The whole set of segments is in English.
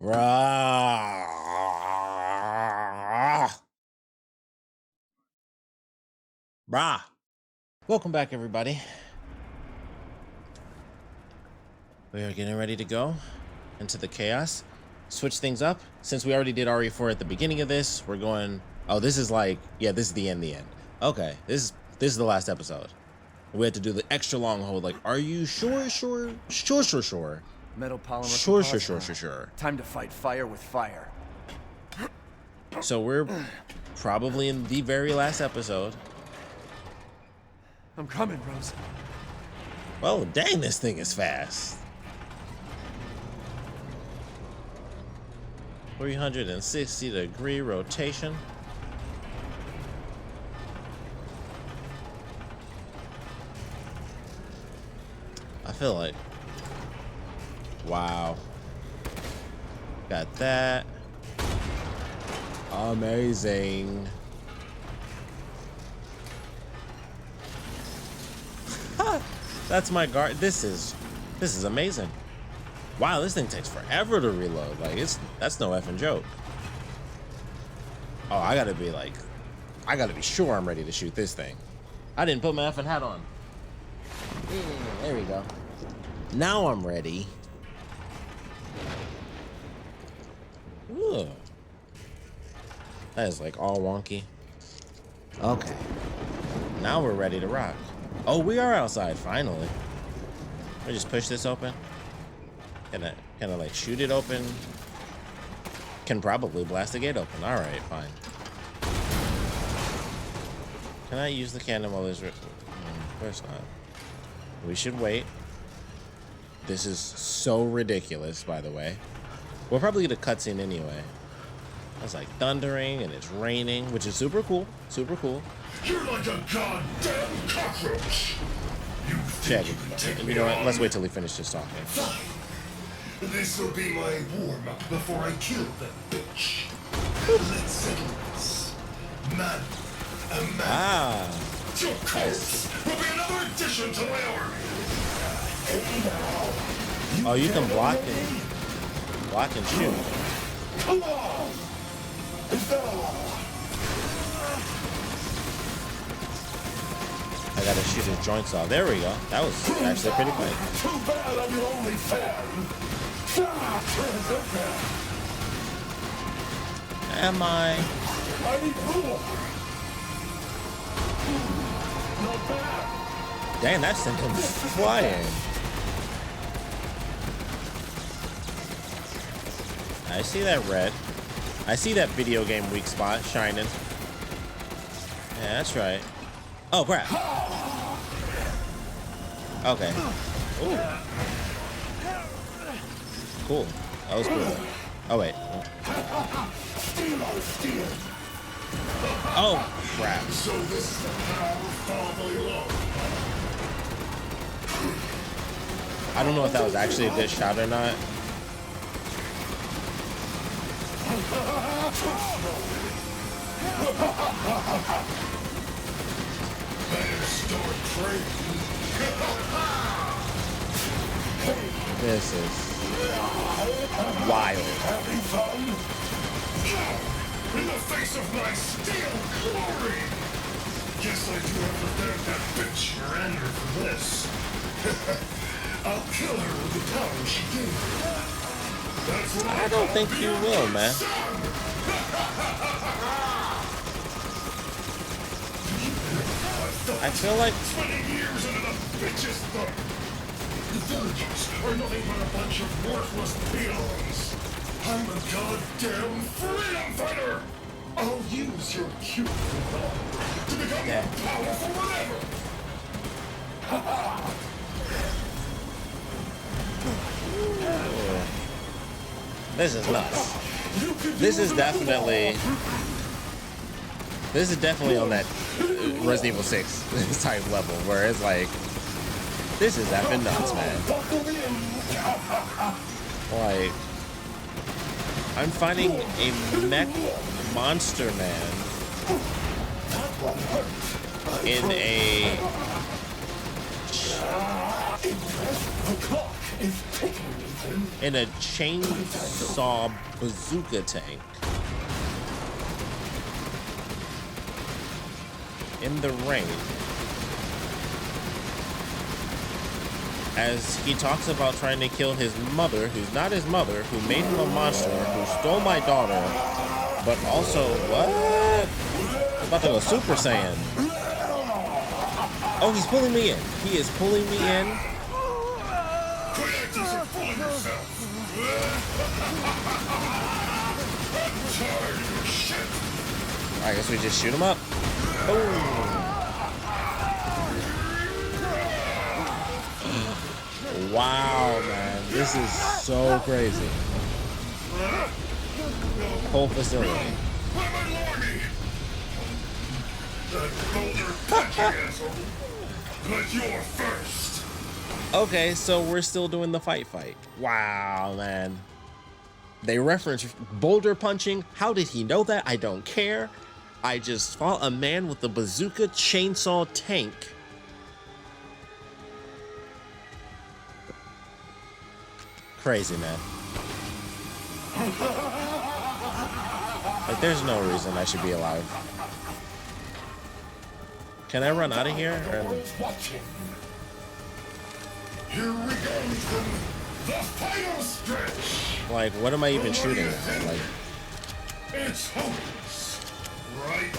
Rah. Brah. Welcome back, everybody. We are getting ready to go into the chaos. Switch things up. Since we already did RE4 at the beginning of this, we're going... Oh, this is like... Yeah, this is the end. Okay, this is the last episode. We had to do the extra long hold. Like, are you sure? Sure. Metal polymer. Sure. Time to fight fire with fire. So we're probably in the very last episode. I'm coming, Rose. Well, dang, this thing is fast. 360-degree rotation. I feel like... Wow. Got that. Amazing. That's my guard. This is amazing. Wow, this thing takes forever to reload. Like, that's no effing joke. Oh, I gotta be sure I'm ready to shoot this thing. I didn't put my effing hat on. There we go. Now I'm ready. Ugh. That is like all wonky. Okay. Now we're ready to rock. Oh, we are outside finally. Let me just push this open. Can I like shoot it open? Can probably blast the gate open. All right, fine. Can I use the cannon while there's... Of course not. We should wait. This is so ridiculous, by the way. We'll probably get a cutscene anyway. It's like thundering and it's raining, which is super cool. Super cool. You're like a goddamn cockroach. Check. You know what? Let's wait till he finishes talking. Fine. This will be my warm-up before I kill that bitch. Let's settle this. Man. Your corpse will be another addition to my army. Oh, you can block and shoot. Come on. I gotta shoot his joints off. There we go. That was actually pretty quick. Too bad I'm your only fan. Am I? I need more. Not bad. Dang, that thing comes flying. I see that red. I see that video game weak spot shining. Yeah, that's right. Oh, crap. Okay. Ooh. Cool. That was cool. Oh, wait. Oh, crap. So this is the power of family love. I don't know if that was actually a good shot or not. Better start training. This is wild. Having fun? In the face of my steel glory! Guess I do have to thank that bitch Miranda for this. I'll kill her with the power she gave me. That's what I don't think you will, man. I feel like 20 years into the bitch's throat. The villagers are nothing but a bunch of worthless peons. I'm a goddamn freedom fighter. I'll use your cute little to become more powerful than ever. this is nuts. This is definitely on that Resident Evil 6 type level where it's like, this is effing nuts, man. Like, I'm fighting a mech monster man in a is ticking, Ethan. in a chainsaw bazooka tank. In the rain. As he talks about trying to kill his mother, who's not his mother, who made him a monster, who stole my daughter, but also, what? I'm about to go Super Saiyan. Oh, he's pulling me in. He is pulling me in. Creators are fooling yourself. I'm tired of your shit. I guess we just shoot him up. Boom. Wow, man. This is so crazy. Whole facility. Where am I lordy? That boulder punching asshole. But you're first. Okay, so we're still doing the fight. Wow, man. They reference boulder punching. How did he know that? I don't care. I just fought a man with a bazooka chainsaw tank. Crazy, man. Like, there's no reason I should be alive. Can I run out of here? Or... Watching. Here we go, Ethan. The final stretch. like, what am I even shooting at? Like, It's hopeless, right?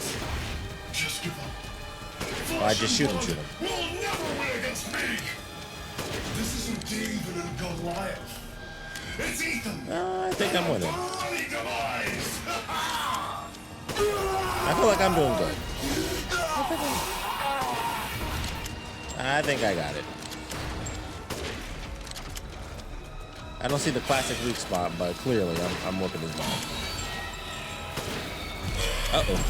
Just give up. I just shoot him. Will never win against me. This isn't David and Goliath. It's Ethan. I think I'm winning. Bloody demise. I feel like I'm doing good. I think I got it. I don't see the classic weak spot, but clearly I'm whooping his butt. Uh-oh.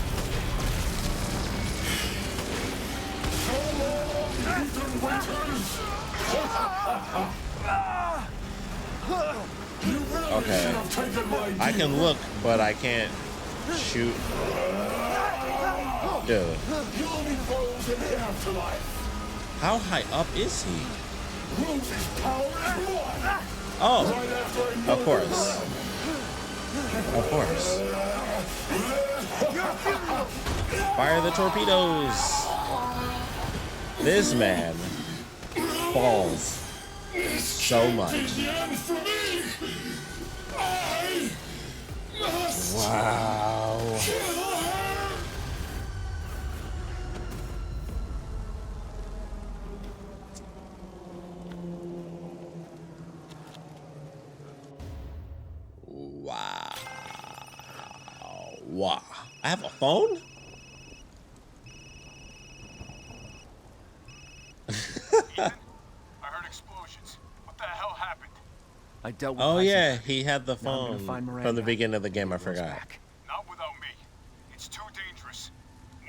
Okay. I can look, but I can't shoot. Dude. How high up is he? Oh, of course. Of course. Fire the torpedoes. This man falls so much. Wow. Wow. I have a phone? I heard explosions. What the hell happened? I dealt with Oh Heisenberg. yeah, he had the Now I'm gonna phone find from Miranda. the beginning of the game. I Goes forgot. back. Not without me. It's too dangerous.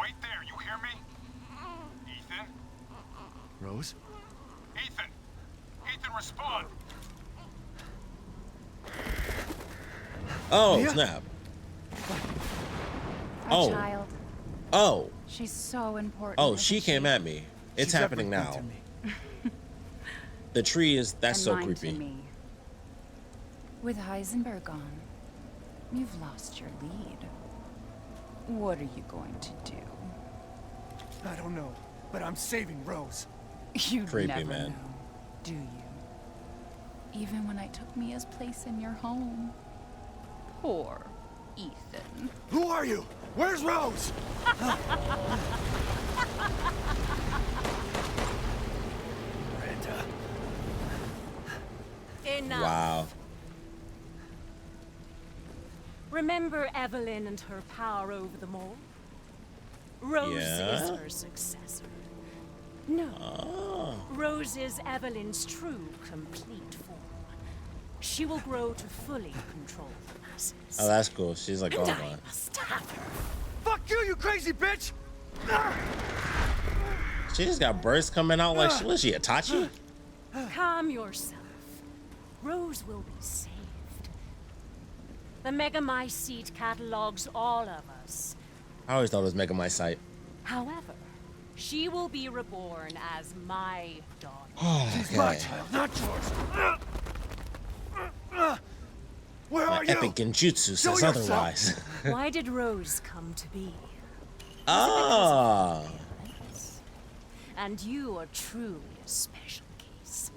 Wait there, you hear me? Ethan? Rose? Ethan! Ethan, respond! Oh Mia? snap! Our Oh. child. Oh, She's so important. oh! isn't She came she? at me. It's She's happening everything now. to me. The tree is—that's And so mine to creepy. me. With Heisenberg gone, you've lost your lead. What are you going to do? I don't know, but I'm saving Rose. You Creepy, never man. know, do you? Even when I took Mia's place in your home. Poor Ethan. Who are you? Where's Rose? Miranda. Enough. Wow. Remember Evelyn and her power over them all? Rose Yeah? is her successor. No, Oh. Rose is Evelyn's true, complete form. She will grow to fully control the masses. Oh, that's cool. She's like, oh and my. I must have her. Fuck you, you crazy bitch! She just got bursts coming out like, was she Itachi? Calm yourself. Rose will be saved. The Megamycete catalogs all of us. I always thought it was Mega My Sight. However, She will be reborn as my daughter. She's my Okay. child, not yours. Where My are you? epic genjutsu Show says yourself. otherwise. Why did Rose come to be? Ah. And you are truly a special case.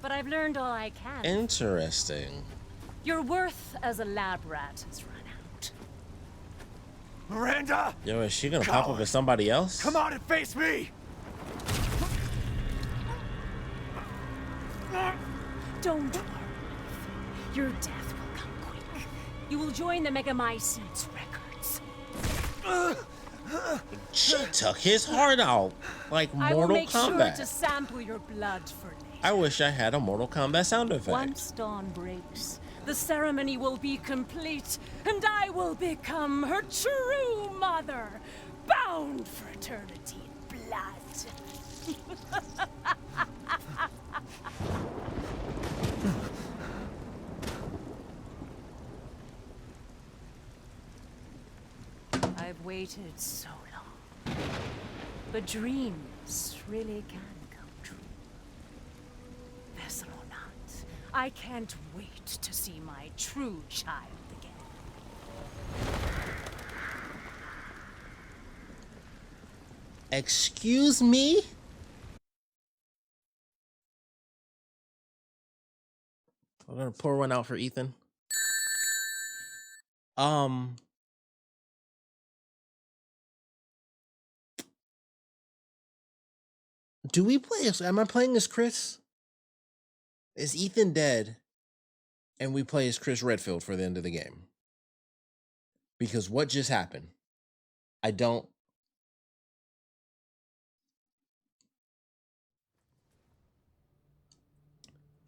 But I've learned all I can. Interesting. Your worth as a lab rat has run out. Miranda! Yo, is she gonna pop up Coward. as somebody else? Come on and face me! Don't worry. Your death will come quick. You will join the Megamycetes records. She took his heart out like I will Mortal make sure to Kombat. sample your blood for later. I wish I had a Mortal Kombat sound effect. Once dawn breaks, the ceremony will be complete, and I will become her true mother, bound for eternity in blood. I've waited so long, but dreams really can come true. Vessel or not, I can't wait to see my true child again. Excuse me? We're gonna pour one out for Ethan. Do we play as, am I playing as Chris? Is Ethan dead? And we play as Chris Redfield for the end of the game? Because what just happened? I don't.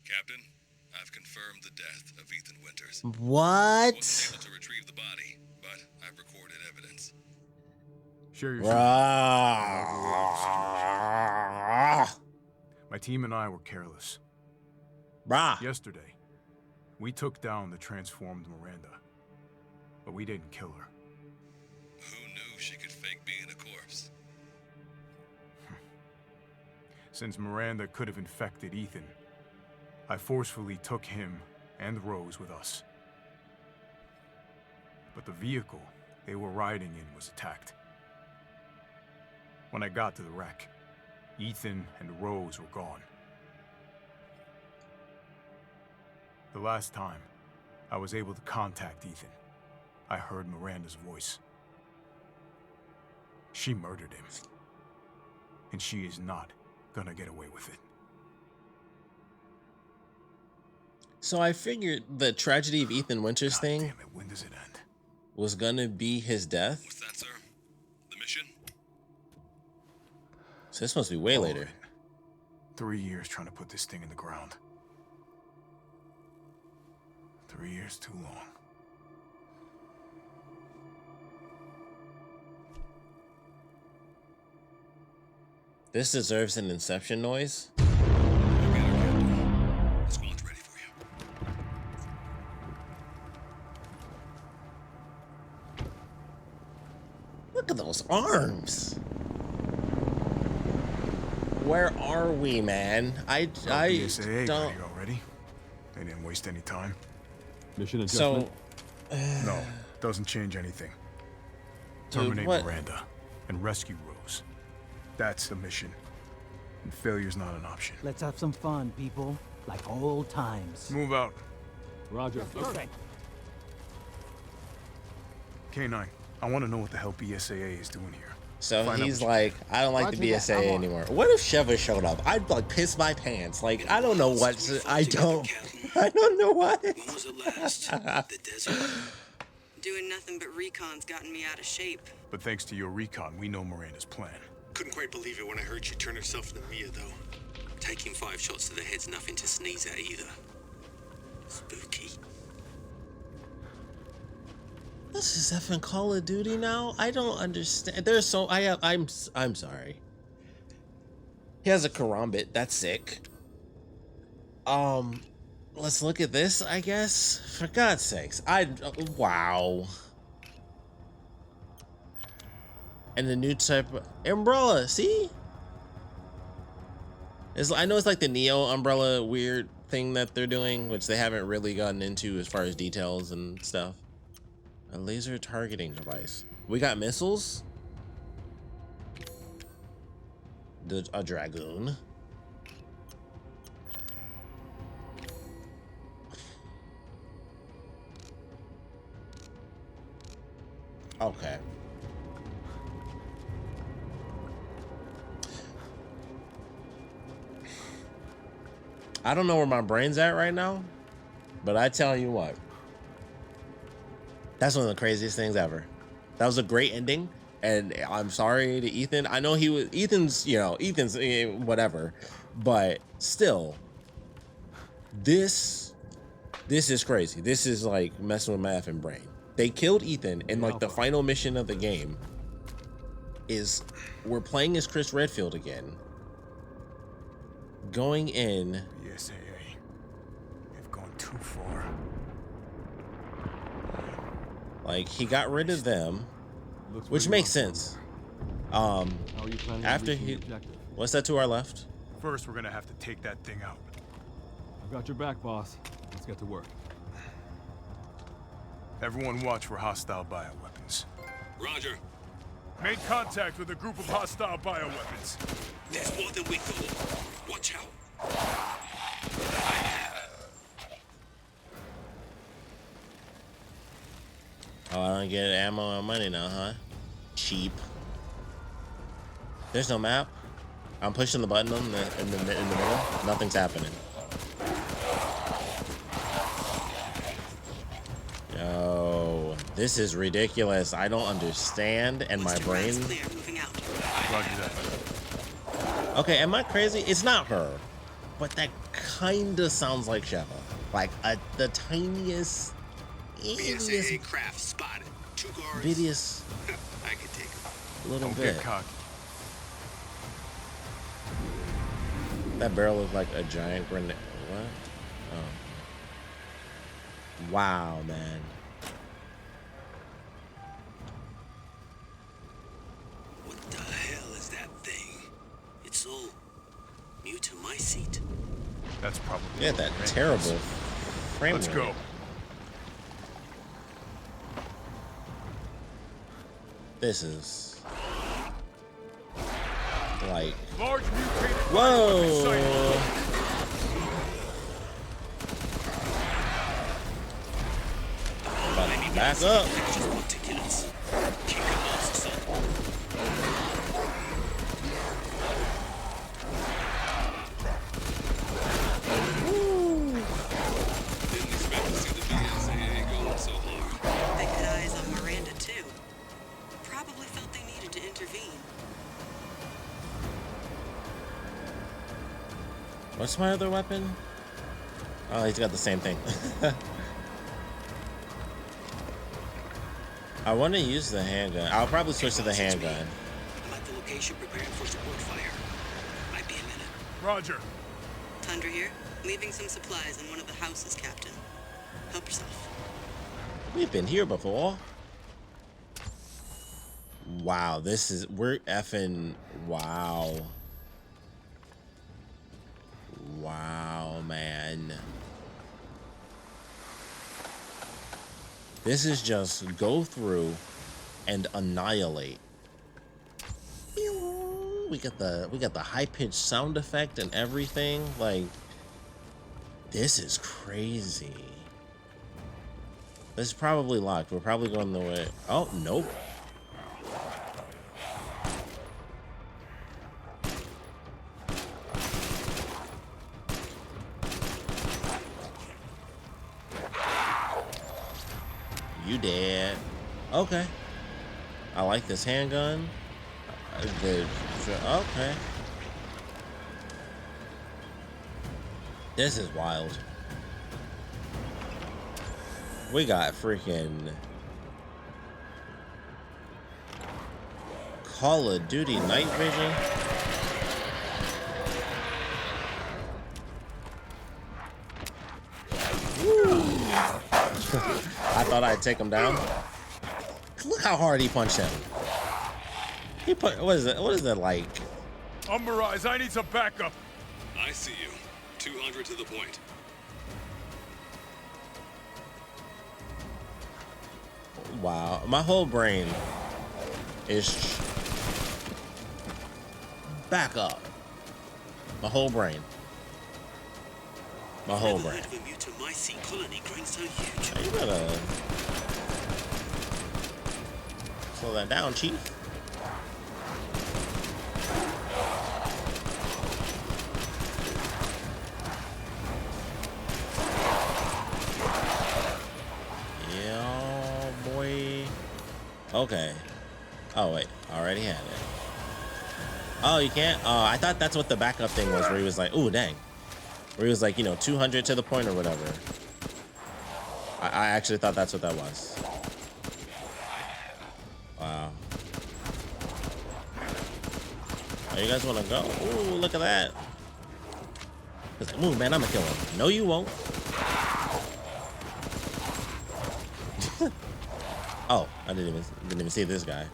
Captain, I've confirmed the death of Ethan Winters. What? Wasn't able to retrieve the body, but I've recorded evidence. Share your Brah. My team and I were careless. Brah. Yesterday, we took down the transformed Miranda, but we didn't kill her. Who knew she could fake being a corpse? Since Miranda could have infected Ethan, I forcefully took him and Rose with us. But the vehicle they were riding in was attacked. When I got to the wreck, Ethan and Rose were gone. The last time I was able to contact Ethan, I heard Miranda's voice. She murdered him. And she is not gonna get away with it. So I figured the tragedy of Ethan Winters God thing damn it, when does it end? was gonna be his death. What's that, sir? The mission? So this must be way All later. of it. 3 years trying to put this thing in the ground. 3 years too long. This deserves an Inception noise. Okay, Captain. The squad's ready for you. Look at those arms. Where are we, man? I BSAA got don't. here already. They didn't waste any time. Mission adjustment. So No, doesn't change anything. Dude, Terminate what? Miranda and rescue Rose. That's the mission. And failure's not an option. Let's have some fun, people. Like old times. Move out. Roger. Okay. K9, I want to know what the hell BSAA is doing here. So Find out he's what you like, I don't like Roger the that, BSAA I'm on. anymore. What if Sheva showed up? I'd like piss my pants. Like I don't know what. I don't know what. When was it last? The desert? Doing nothing but recon's gotten me out of shape. But thanks to your recon, we know Miranda's plan. Couldn't quite believe it when I heard she turned herself into Mia, though. Taking 5 shots to the head's nothing to sneeze at either. Spooky. This is effing Call of Duty now. I don't understand. There's so I'm sorry. He has a karambit. That's sick. Let's look at this, I guess. For God's sakes. Wow. And the new type of umbrella, see? I know it's like the Neo umbrella weird thing that they're doing, which they haven't really gotten into as far as details and stuff. A laser targeting device. We got missiles. A dragoon. Okay. I don't know where my brain's at right now, but I tell you what, that's one of the craziest things ever. That was a great ending, and I'm sorry to Ethan. I know Ethan's whatever, but still, this is crazy. This is like messing with my effing brain. They killed Ethan, and like the final mission of the game is we're playing as Chris Redfield again, going in. The SAA, they've gone too far. Like, he got rid of them, which makes sense. After he, what's that to our left? First, we're gonna have to take that thing out. I've got your back, boss. Let's get to work. Everyone watch for hostile bioweapons. Roger. Made contact with a group of hostile bioweapons. There's more than we thought. Watch out. Oh, I don't get ammo and money now, huh? Cheap. There's no map. I'm pushing the button in the middle. Nothing's happening. Yo, this is ridiculous. I don't understand, and my brain. Okay, am I crazy? It's not her, but that kinda sounds like Sheva. Like the tiniest. BSAA craft spotted. 2 guards. Vidius. I could take him. Little Don't bit. get cocky. That barrel looks like a giant grenade. What? Oh. Wow, man. What the hell is that thing? It's all new to my seat. That's probably. Yeah, that terrible frame Let's rate. go. This is like Large mutated. whoa. About to back up. They had eyes on Miranda too. Probably felt they needed to intervene. What's my other weapon? Oh, he's got the same thing. I want to use the handgun. I'll probably switch to the handgun. I'm at the location preparing for support fire. Might be a minute. Roger. Tundra here. Leaving some supplies in one of the houses, Captain. Help yourself. We've been here before. Wow, we're effing, wow. Wow, man. This is just go through and annihilate. We got the high-pitched sound effect and everything. Like, this is crazy. This is probably locked. We're probably going the way. Oh, nope. You dead. Okay. I like this handgun. Okay. This is wild. We got freaking Call of Duty night vision. I thought I'd take him down. Look how hard he punched him. He put, what is it? What is it like? Mirage, I need some backup. I see you. 200 to the point. Wow, my whole brain is back up. My whole brain. My whole brain. Hey, you better slow that down, Chief. Yeah, boy. Okay. Oh wait, already had it. Oh, you can't? Oh, I thought that's what the backup thing was, where he was like, ooh, dang. Where he was like, you know, 200 to the point or whatever. I actually thought that's what that was. Wow. Oh, you guys want to go? Ooh, look at that. He's like, ooh, man, I'm gonna kill him. No, you won't. Oh, I didn't even see this guy.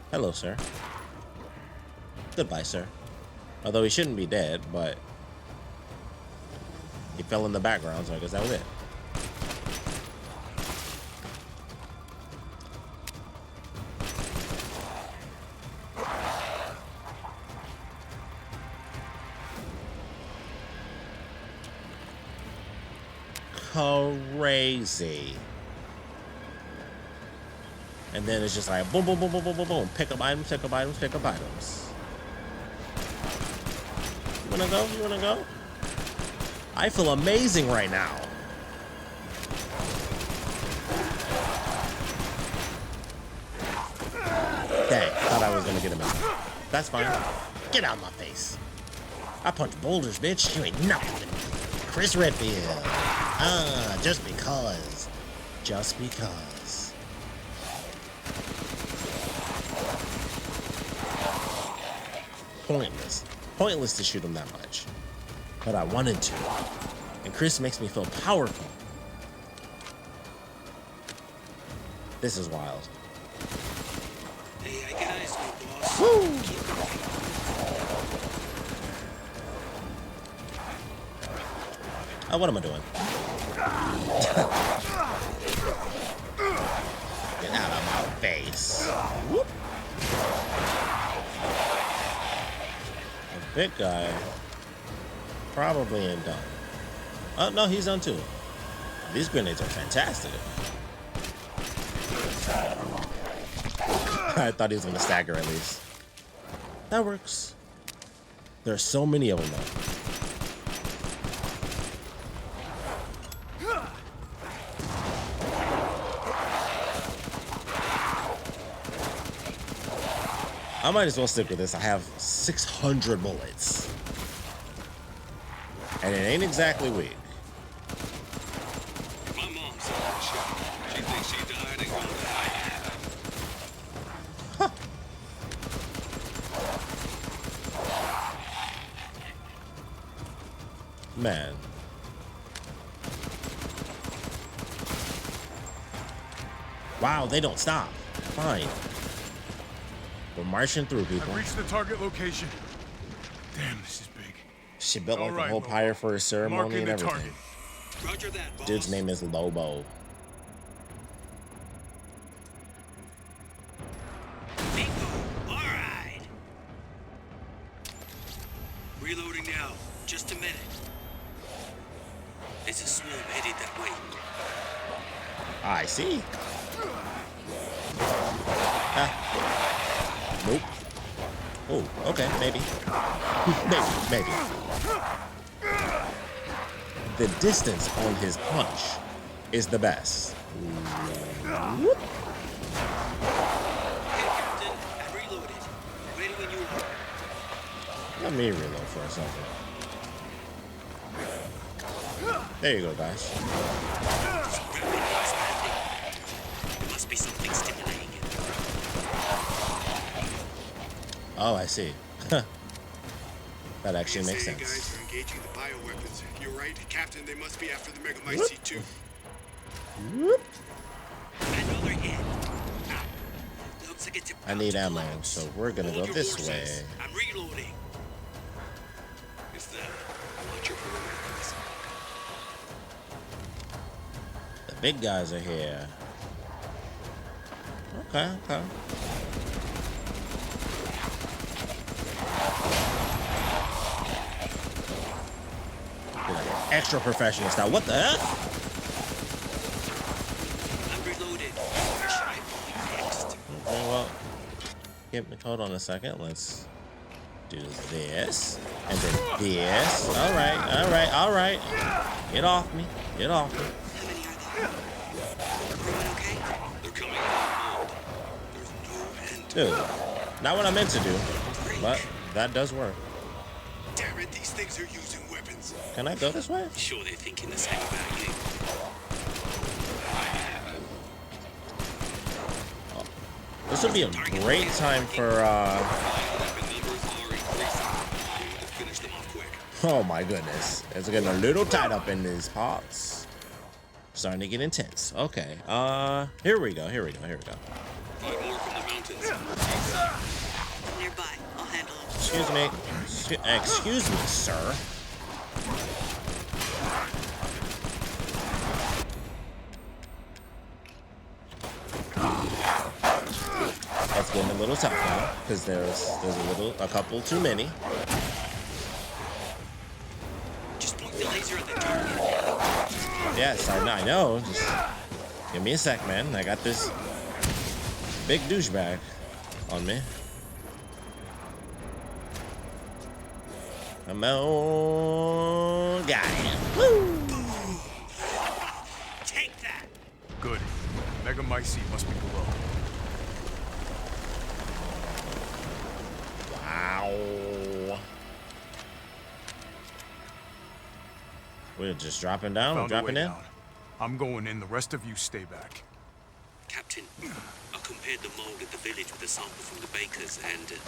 Hello, sir. Goodbye, sir. Although he shouldn't be dead, but he fell in the background, so I guess that was it. Crazy. And then it's just like boom, boom, boom, boom, boom, boom, boom. Pick up items, pick up items, pick up items. You wanna go? You wanna go? I feel amazing right now. Dang, thought I was gonna get him out. That's fine. Get out of my face. I punch boulders, bitch. You ain't nothing to me. Chris Redfield. Just because. Just because. Pointless. Pointless to shoot him that much. But I wanted to. And Chris makes me feel powerful. This is wild. Hey, I got eyes on you, boss. Woo! Oh, what am I doing? Get out of my face. Whoop. The big guy probably ain't done. Oh, no, he's done too. These grenades are fantastic. I thought he was going to stagger at least. That works. There's so many of them though. I might as well stick with this. I have 600 bullets. And it ain't exactly weak. My mom's on the show. She thinks she died and gonna die. Huh. Man. Wow, they don't stop. Fine. We're marching through, people. I've reached the target location. Damn, this is big. She built like All right, a whole Lobo. pyre for a ceremony Marking and the everything. target. Roger that, boss. Dude's name is Lobo. Bingo. All right. Reloading now. Just a minute. There's a swarm headed that way. I see. Ah. Nope. Oh, okay, maybe. maybe. The distance on his punch is the best. Whoop. Hey, Captain. I'm reloaded. Ready when you are. Let me reload for a second. There you go, guys. Rapidly expanding. There must be something stimulating it. Oh, I see. That actually makes You sense. guys are engaging the bioweapons. You're right, Captain. They must be after the Megamycete Whoop. too. Whoop. Another hit. Ah. Looks like it's a I need ammo, so we're gonna go Hold your this horses. way. I'm reloading. Is that what you're perimeter? The big guys are here. Okay, okay. Extra professional style. What the heck? I'm reloaded. Where should I be next? Okay, well, hold on a second. Let's do this and then this. All right, all right, all right. Get off me. Get off me. How many are there? Everyone okay? They're coming out. There's no end. Dude, not what I meant to do, but that does work. Damn it, these things are using weapons. Can I go this way? Sure, they're thinking the same about you. This would be a great time for, oh my goodness. It's getting a little tight up in these parts. Starting to get intense. Okay. Here we go. Here we go. Here we go. 5 more from the mountains. Nearby. I'll handle them. Excuse me. Excuse me, sir. That's getting a little tough now because there's a couple too many. Just point the laser at the target. Yes, I know. Just give me a sec, man. I got this big douchebag on me. Come on, got him. Woo! Take that. Good. Megamycete must be below. Wow. We're just dropping down. We're dropping in. I'm going in. The rest of you stay back. Captain, I compared the mold at the village with a sample from the bakers, and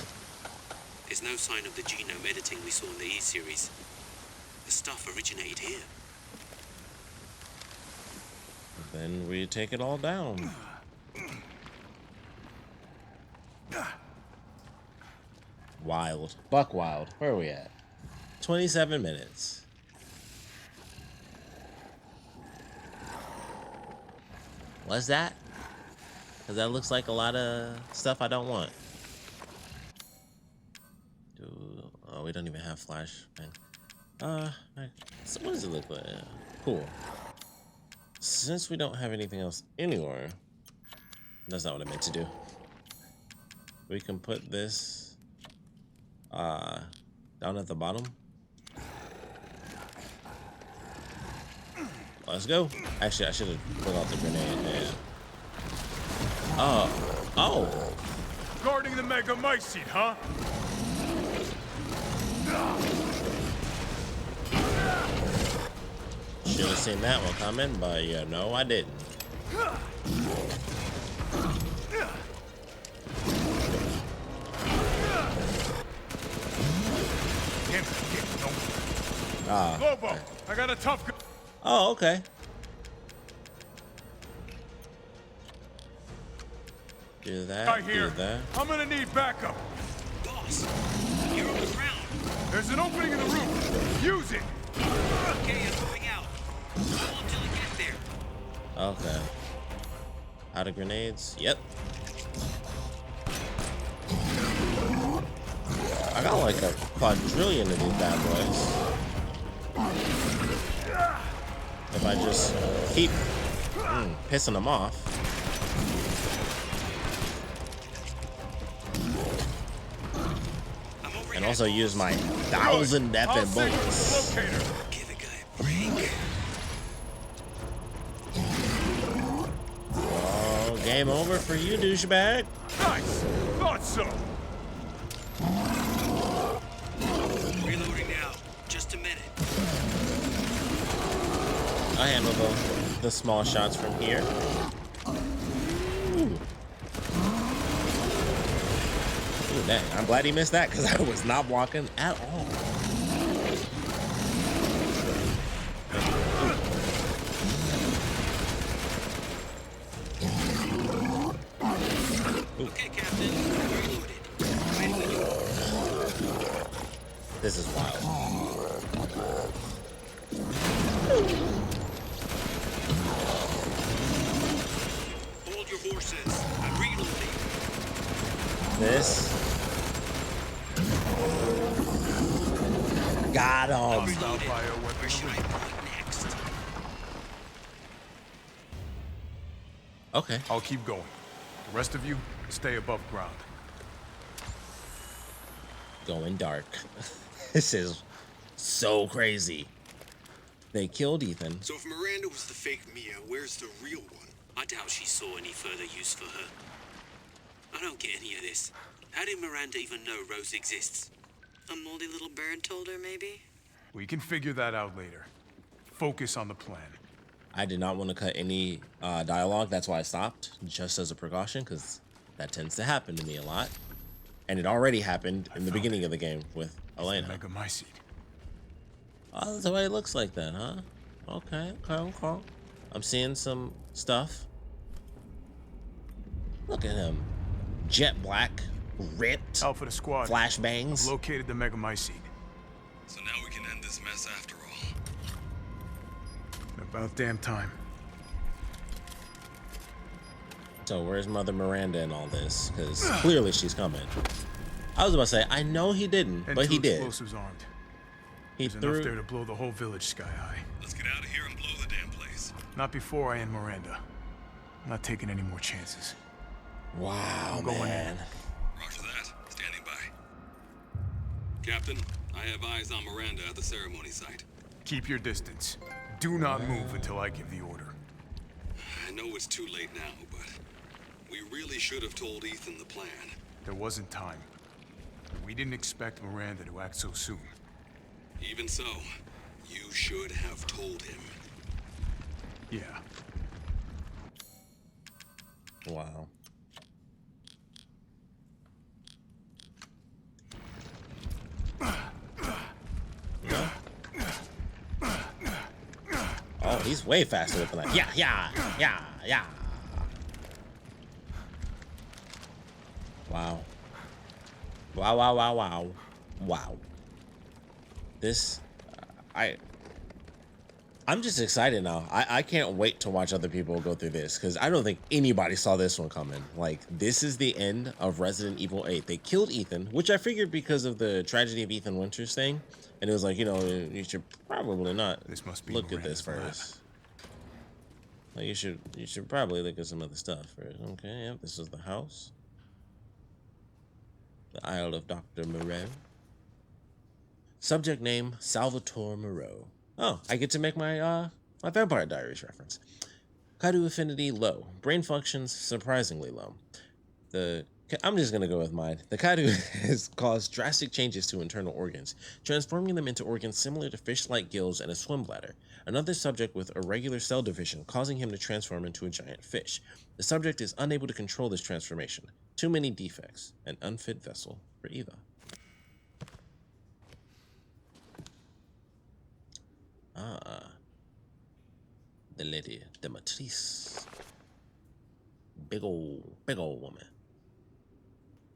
there's no sign of the genome editing we saw in the E-series. The stuff originated here. Then we take it all down. Wild. Buck wild. Where are we at? 27 minutes. What's that? Because that looks like a lot of stuff I don't want. Oh, we don't even have flash. So what does it look like? Yeah. Cool. Since we don't have anything else anywhere, that's not what I meant to do. We can put this down at the bottom. Let's go. Actually, I should have put out the grenade. Yeah. Oh. Guarding the Megamycete, huh? Should have seen that one coming, but yeah, no, I didn't. Lobo, Okay. I got a tough guy. Oh, okay. Do that, do that. I'm gonna need backup. Boss, you're on the ground. There's an opening in the roof. Use it. Okay, I'm moving out. Hold until you get there. Okay. Out of grenades? Yep. I got like a quadrillion of these bad boys. If I just keep pissing them off. And also use my 1,000 death bullets. Give a guy a break. Oh, game over for you, douchebag. Nice. Thought so. Reloading now. Just a minute. I handle the small shots from here. Ooh. Ooh, dang. I'm glad he missed that because I was not blocking at all. Okay, Captain. Reloaded. Ready when you are. This is wild. Hold your horses. I'm reloading. This. Got him. Hostile bioweapon. Where should I point next? Okay. I'll keep going. The rest of you, stay above ground. Going dark. This is so crazy. They killed Ethan. So if Miranda was the fake Mia, where's the real one? I doubt she saw any further use for her. I don't get any of this. How did Miranda even know Rose exists? A moldy little bird told her, maybe? We can figure that out later. Focus on the plan. I did not want to cut any dialogue. That's why I stopped, just as a precaution, because that tends to happen to me a lot. And it already happened in the beginning of the game with Elena. Megamycete. Oh, that's the way it looks like then, huh? Okay. I'm seeing some stuff. Look at him. Jet black, ripped, Alpha to squad. flashbangs. I've located the Megamycete. So now we can end this mess after all. About damn time. So where's Mother Miranda in all this? Because clearly she's coming. I was about to say, I know he didn't, And but two he did. explosives armed. He There's enough there threw. to blow the whole village sky high. Let's get out of here and blow the damn place. Not before I end Miranda. I'm not taking any more chances. Wow, I'm going man. Roger that. Standing by. Captain, I have eyes on Miranda at the ceremony site. Keep your distance. Do not move until I give the order. I know it's too late now, but we really should have told Ethan the plan. There wasn't time. We didn't expect Miranda to act so soon. Even so, you should have told him. Yeah. Wow. Oh, he's way faster with the knife. Yeah. Wow. Wow. This, I'm just excited now. I can't wait to watch other people go through this because I don't think anybody saw this one coming. Like, this is the end of Resident Evil 8. They killed Ethan, which I figured because of the tragedy of Ethan Winters thing. And it was like, you know, you should probably not look at this first. Like, you should probably look at some other stuff first. Okay, yep, this is the house. The Isle of Dr. Moreau. Subject name, Salvatore Moreau. Oh, I get to make my my Vampire Diaries reference. Kaido affinity low. Brain functions surprisingly low. I'm just gonna go with mine. The Kaido has caused drastic changes to internal organs, transforming them into organs similar to fish-like gills and a swim bladder. Another subject with irregular cell division, causing him to transform into a giant fish. The subject is unable to control this transformation. Too many defects. An unfit vessel for Eva. The lady, the Matrice. Big ol' woman.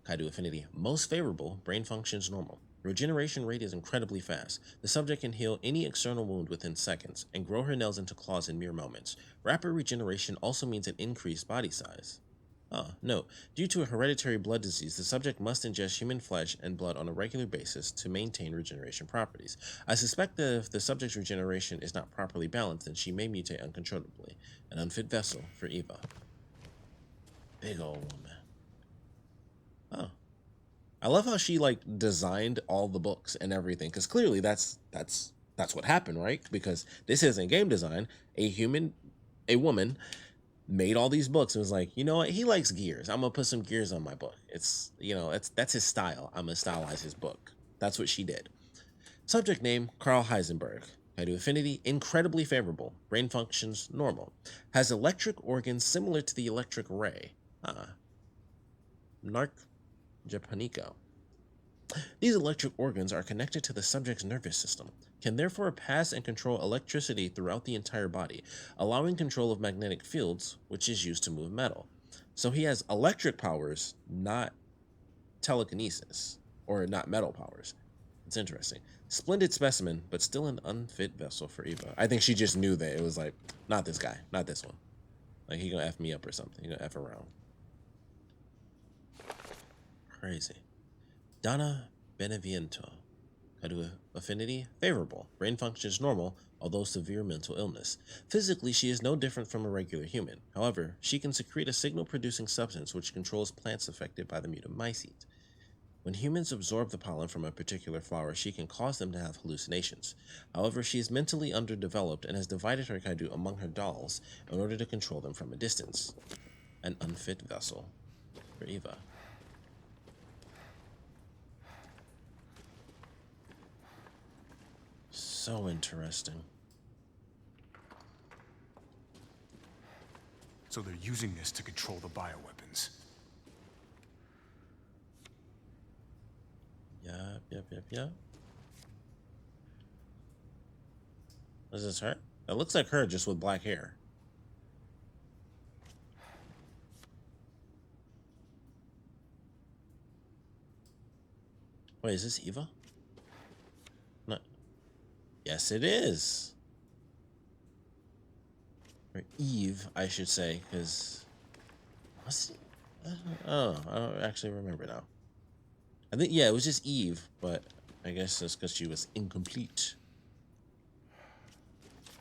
Kaido affinity, most favorable, brain functions normal. Regeneration rate is incredibly fast. The subject can heal any external wound within seconds and grow her nails into claws in mere moments. Rapid regeneration also means an increased body size. No. Due to a hereditary blood disease, the subject must ingest human flesh and blood on a regular basis to maintain regeneration properties. I suspect that if the subject's regeneration is not properly balanced, then she may mutate uncontrollably. An unfit vessel for Eva. Big old woman. Oh. I love how she, like, designed all the books and everything, because clearly that's what happened, right? Because this isn't game design. A woman made all these books and was like, you know what, he likes gears, I'm gonna put some gears on my book. It's, you know, that's his style. I'm gonna stylize his book. That's what she did. Subject name, Carl Heisenberg. Kaido affinity, incredibly favorable. Brain functions normal. Has electric organs similar to the electric ray. Narc Japanico. These electric organs are connected to the subject's nervous system, can therefore pass and control electricity throughout the entire body, allowing control of magnetic fields, which is used to move metal. So he has electric powers, not telekinesis, or not metal powers. It's interesting. Splendid specimen, but still an unfit vessel for Eva. I think she just knew that it was like, not this guy, not this one. Like, he gonna F me up or something. He gonna F around. Crazy. Donna Beneviento. Kadu affinity? Favorable. Brain functions normal, although severe mental illness. Physically, she is no different from a regular human. However, she can secrete a signal-producing substance which controls plants affected by the mutamycete. When humans absorb the pollen from a particular flower, she can cause them to have hallucinations. However, she is mentally underdeveloped and has divided her Kaidu among her dolls in order to control them from a distance. An unfit vessel for Eva. So interesting. So they're using this to control the bioweapons. Yep. Is this her? It looks like her, just with black hair. Wait, is this Eva? No. Yes, it is. Or Eve, I should say, because... I don't actually remember now. I think, yeah, it was just Eve, but I guess it's because she was incomplete.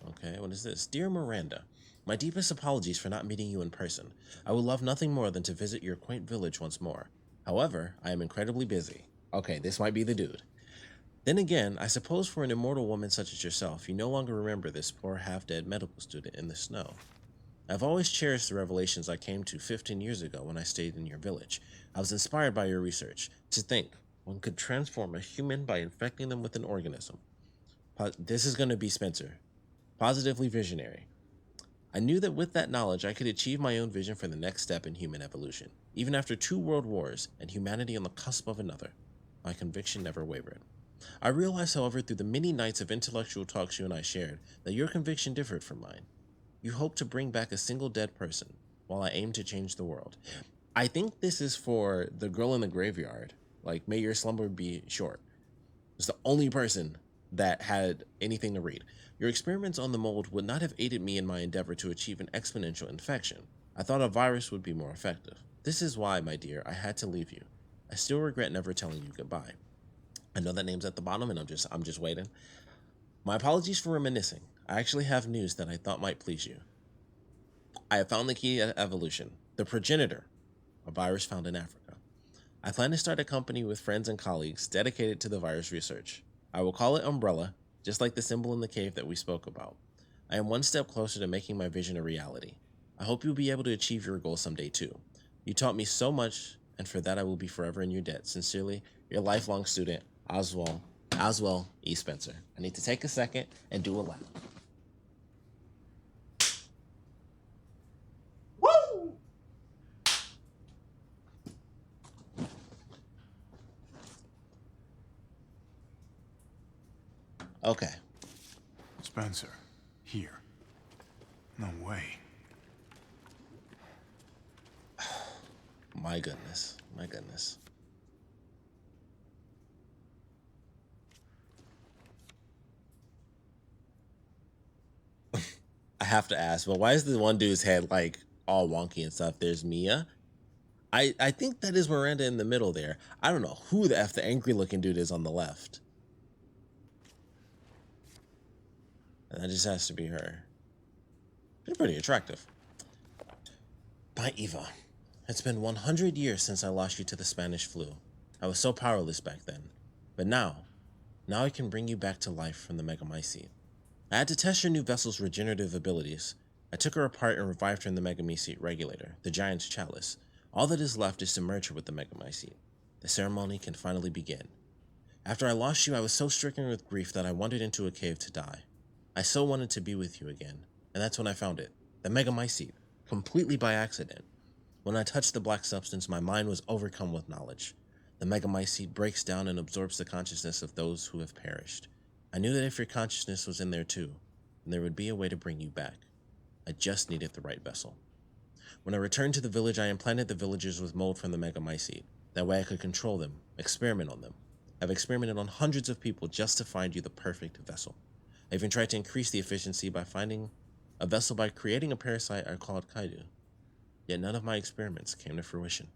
Okay, what is this? Dear Miranda, my deepest apologies for not meeting you in person. I would love nothing more than to visit your quaint village once more. However, I am incredibly busy. Okay, this might be the dude. Then again, I suppose for an immortal woman such as yourself, you no longer remember this poor half-dead medical student in the snow. I've always cherished the revelations I came to 15 years ago when I stayed in your village. I was inspired by your research. To think, one could transform a human by infecting them with an organism. This is going to be Spencer. Positively visionary. I knew that with that knowledge, I could achieve my own vision for the next step in human evolution. Even after 2 world wars and humanity on the cusp of another, my conviction never wavered. I realized, however, through the many nights of intellectual talks you and I shared, that your conviction differed from mine. You hope to bring back a single dead person, while I aim to change the world. I think this is for the girl in the graveyard. Like, may your slumber be short. It's the only person that had anything to read. Your experiments on the mold would not have aided me in my endeavor to achieve an exponential infection. I thought a virus would be more effective. This is why, my dear, I had to leave you. I still regret never telling you goodbye. I know that name's at the bottom, and I'm just waiting. My apologies for reminiscing. I actually have news that I thought might please you. I have found the key to evolution, the progenitor, a virus found in Africa. I plan to start a company with friends and colleagues dedicated to the virus research. I will call it Umbrella, just like the symbol in the cave that we spoke about. I am one step closer to making my vision a reality. I hope you'll be able to achieve your goal someday too. You taught me so much, and for that I will be forever in your debt. Sincerely, your lifelong student, Oswell E. Spencer. I need to take a second and do a lap. Woo! Okay. Spencer, here. No way. My goodness. My goodness. I have to ask, but why is the one dude's head like all wonky and stuff? There's Mia. I think that is Miranda in the middle there. I don't know who the F the angry looking dude is on the left. And that just has to be her. She's pretty attractive. By Eva. It's been 100 years since I lost you to the Spanish flu. I was so powerless back then. But now I can bring you back to life from the Megamycete. I had to test your new vessel's regenerative abilities. I took her apart and revived her in the Megamycete regulator, the Giant's Chalice. All that is left is to merge her with the Megamycete. The ceremony can finally begin. After I lost you, I was so stricken with grief that I wandered into a cave to die. I so wanted to be with you again, and that's when I found it, the Megamycete, completely by accident. When I touched the black substance, my mind was overcome with knowledge. The Megamycete breaks down and absorbs the consciousness of those who have perished. I knew that if your consciousness was in there too, then there would be a way to bring you back. I just needed the right vessel. When I returned to the village, I implanted the villagers with mold from the Megamycete. That way I could control them, experiment on them. I've experimented on hundreds of people just to find you the perfect vessel. I even tried to increase the efficiency by finding a vessel by creating a parasite I called Kaidu. Yet none of my experiments came to fruition.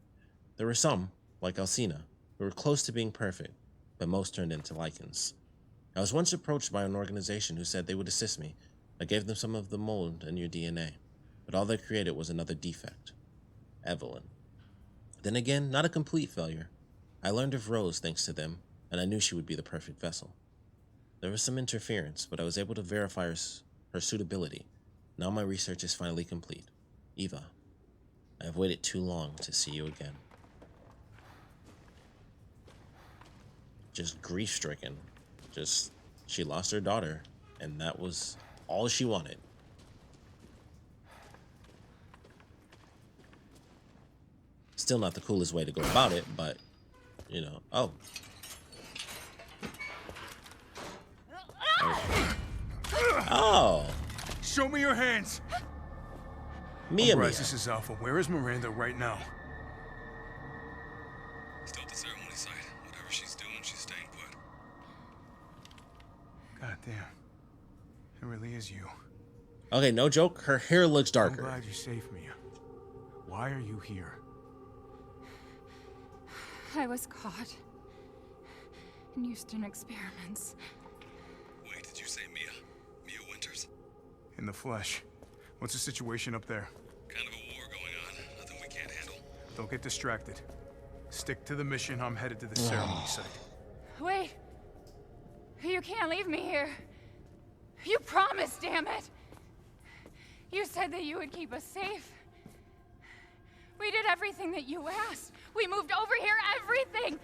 There were some, like Alcina, who were close to being perfect, but most turned into lichens. I was once approached by an organization who said they would assist me. I gave them some of the mold in your DNA, but all they created was another defect. Evelyn. Then again, not a complete failure. I learned of Rose thanks to them, and I knew she would be the perfect vessel. There was some interference, but I was able to verify her suitability. Now my research is finally complete. Eva, I have waited too long to see you again. Just grief-stricken. She lost her daughter, and that was all she wanted. Still not the coolest way to go about it, but, you know, oh. Oh. Show me your hands. Mia. This is Alpha. Where is Miranda right now? Still at the ceremony site. Whatever she's doing, she's staying put. God damn. It really is you. Okay, no joke. Her hair looks darker. I'm glad you're safe, Mia. Why are you here? I was caught in Houston experiments. Wait, did you say Mia? Mia Winters? In the flesh. What's the situation up there? Kind of a war going on. Nothing we can't handle. Don't get distracted. Stick to the mission. I'm headed to the ceremony site. Wait! You can't leave me here. You promised, damn it! You said that you would keep us safe. We did everything that you asked. We moved over here, everything.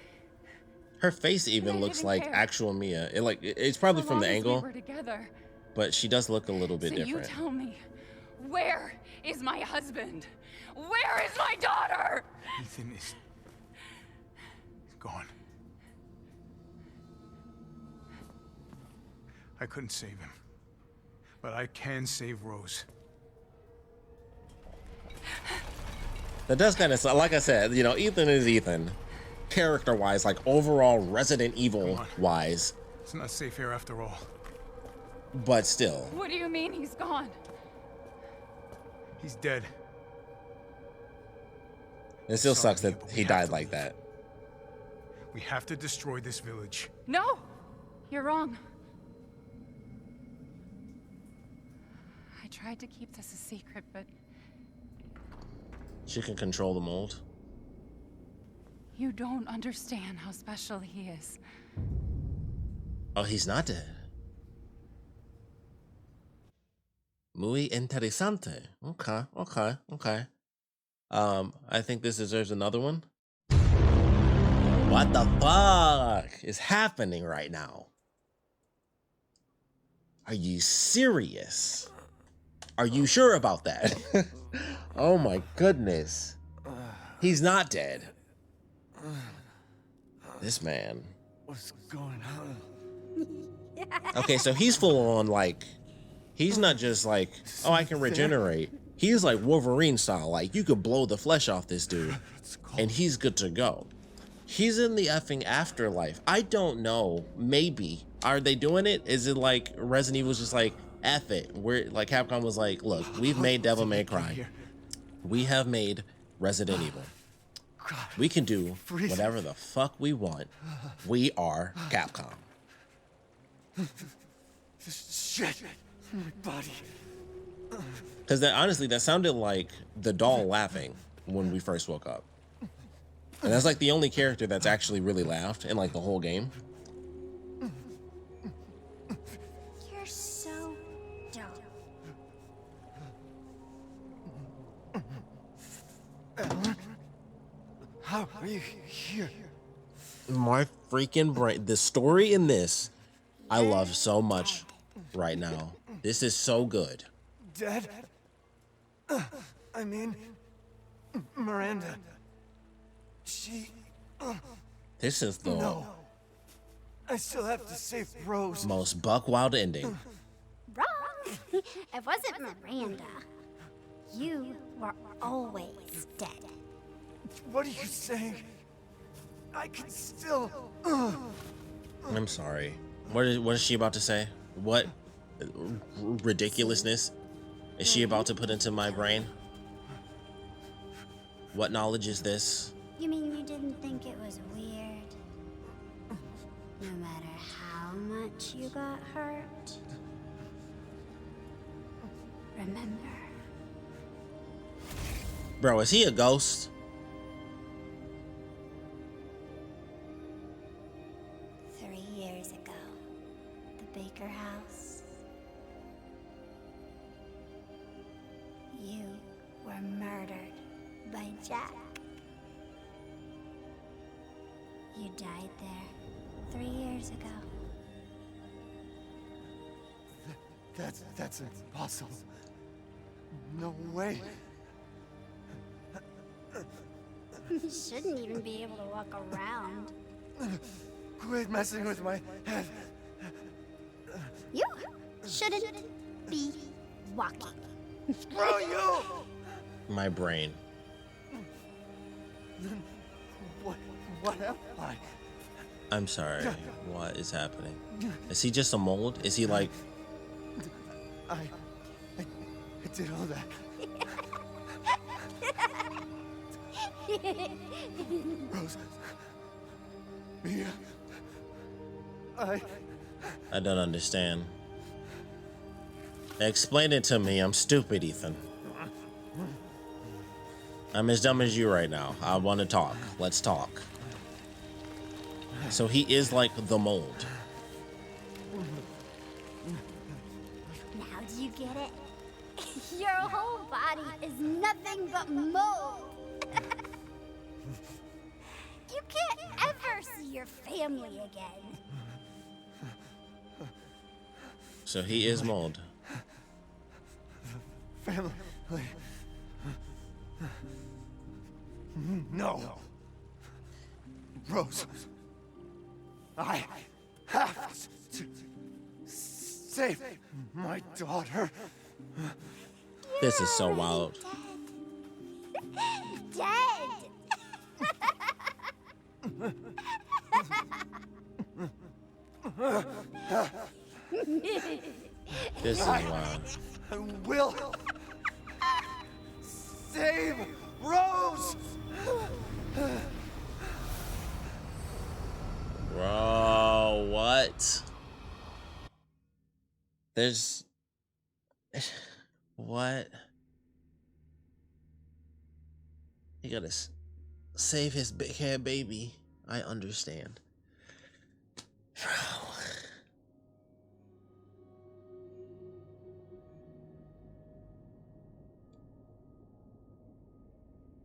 Her face even looks like actual Mia. It's probably from the angle. We were together. But she does look a little bit different. You tell me, where is my husband? Where is my daughter? Ethan is gone. I couldn't save him, but I can save Rose. That does kind of, like I said, you know, Ethan is Ethan. Character-wise, like overall Resident Evil-wise. It's not safe here after all. But still. What do you mean he's gone? He's dead. It still sucks that he died like that. We have to destroy this village. No, you're wrong. I tried to keep this a secret, but... She can control the mold. You don't understand how special he is. Oh, he's not dead. Muy interesante. Okay. I think this deserves another one. What the fuck is happening right now? Are you serious? Are you sure about that? Oh my goodness. He's not dead. This man. What's going on? Okay, so he's full on like, he's not just like, oh, I can regenerate. He's like Wolverine style. Like you could blow the flesh off this dude and he's good to go. He's in the effing afterlife. I don't know. Maybe. Are they doing it? Is it like Resident Evil's just like, F it? We're like Capcom was like, look, we've made Devil May Cry. We have made Resident Evil. We can do whatever the fuck we want. We are Capcom. Shit. My body. Because that honestly, that sounded like the doll laughing when we first woke up. And that's like the only character that's actually really laughed in like the whole game. You're so dumb. Ellen? How are you here? My freaking brain. The story in this, I love so much right now. This is so good. Dead? I mean, Miranda. She... This is the No. I still have to save Rose. most buck wild ending. Wrong. It wasn't Miranda. You were always dead. What are you saying? I can still... I'm sorry. What is she about to say? What ridiculousness is she about to put into my brain? What knowledge is this? You mean you didn't think it was weird? No matter how much you got hurt? Remember. Bro, is he a ghost? Baker house. You were murdered by Jack. You died there 3 years ago. That's impossible. No way. You shouldn't even be able to walk around. Quit messing with my head. You shouldn't be walking. Screw you! My brain. What am I? I'm sorry. What is happening? Is he just a mold? Is he like... I did all that. Rose. Mia. I don't understand. Explain it to me. I'm stupid, Ethan. I'm as dumb as you right now. I want to talk. Let's talk. So he is like the mold. Now do you get it? Your whole body is nothing but mold. You can't ever see your family again. So he is mold. Family. No. Rose. I have to save my daughter. This is so wild. Dead. This is wild. I will save Rose. Bro, what? There's... What? He gotta save his big head baby. I understand. Bro.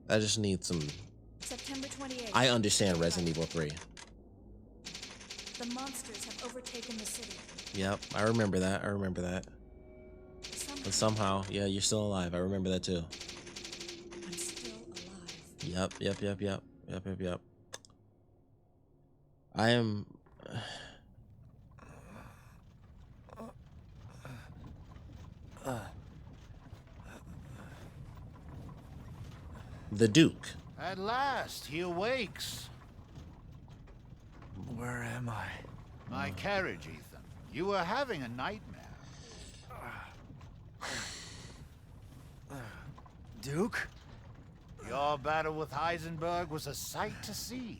I just need some... September 28th. I understand Resident Evil 3. The monsters have overtaken the city. Yep, I remember that. I remember that. And somehow, yeah, you're still alive. I remember that too. I'm still alive. Yep. I am... The Duke. At last, he awakes. Where am I? My carriage, Ethan. You were having a nightmare. Duke? Your battle with Heisenberg was a sight to see.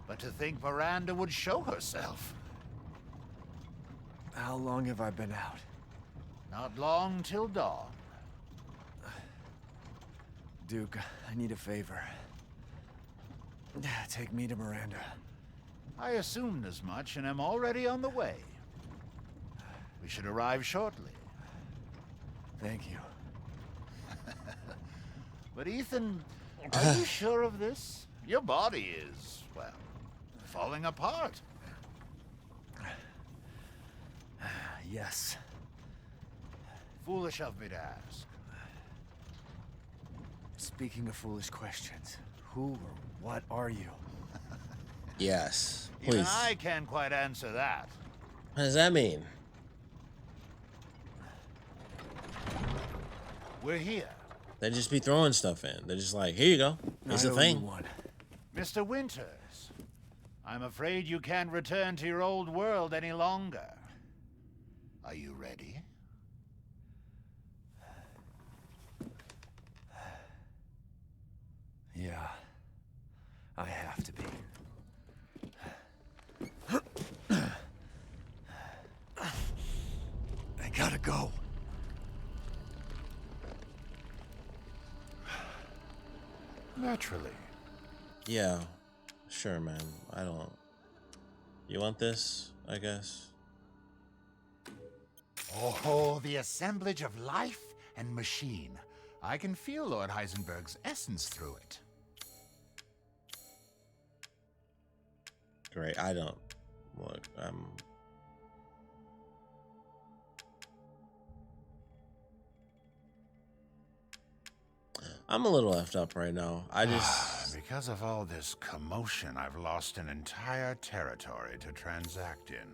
But to think Miranda would show herself. How long have I been out? Not long till dawn. Duke, I need a favor. Take me to Miranda. I assumed as much and am already on the way. We should arrive shortly. Thank you. But Ethan, are you sure of this? Your body is, well, falling apart. Yes. Foolish of me to ask. Speaking of foolish questions, who or what are you? Yes, Even please. I can't quite answer that. What does that mean? We're here, They just be throwing stuff in. They're just like, here you go. It's a thing. Mr. Winters, I'm afraid you can't return to your old world any longer. Are you ready? Yeah, I have to be. I gotta go. Naturally. Yeah, sure, man. I don't. You want this? I guess. Oh, the assemblage of life and machine. I can feel Lord Heisenberg's essence through it. Great. I don't. Look, I'm a little effed up right now. I just... Because of all this commotion, I've lost an entire territory to transact in.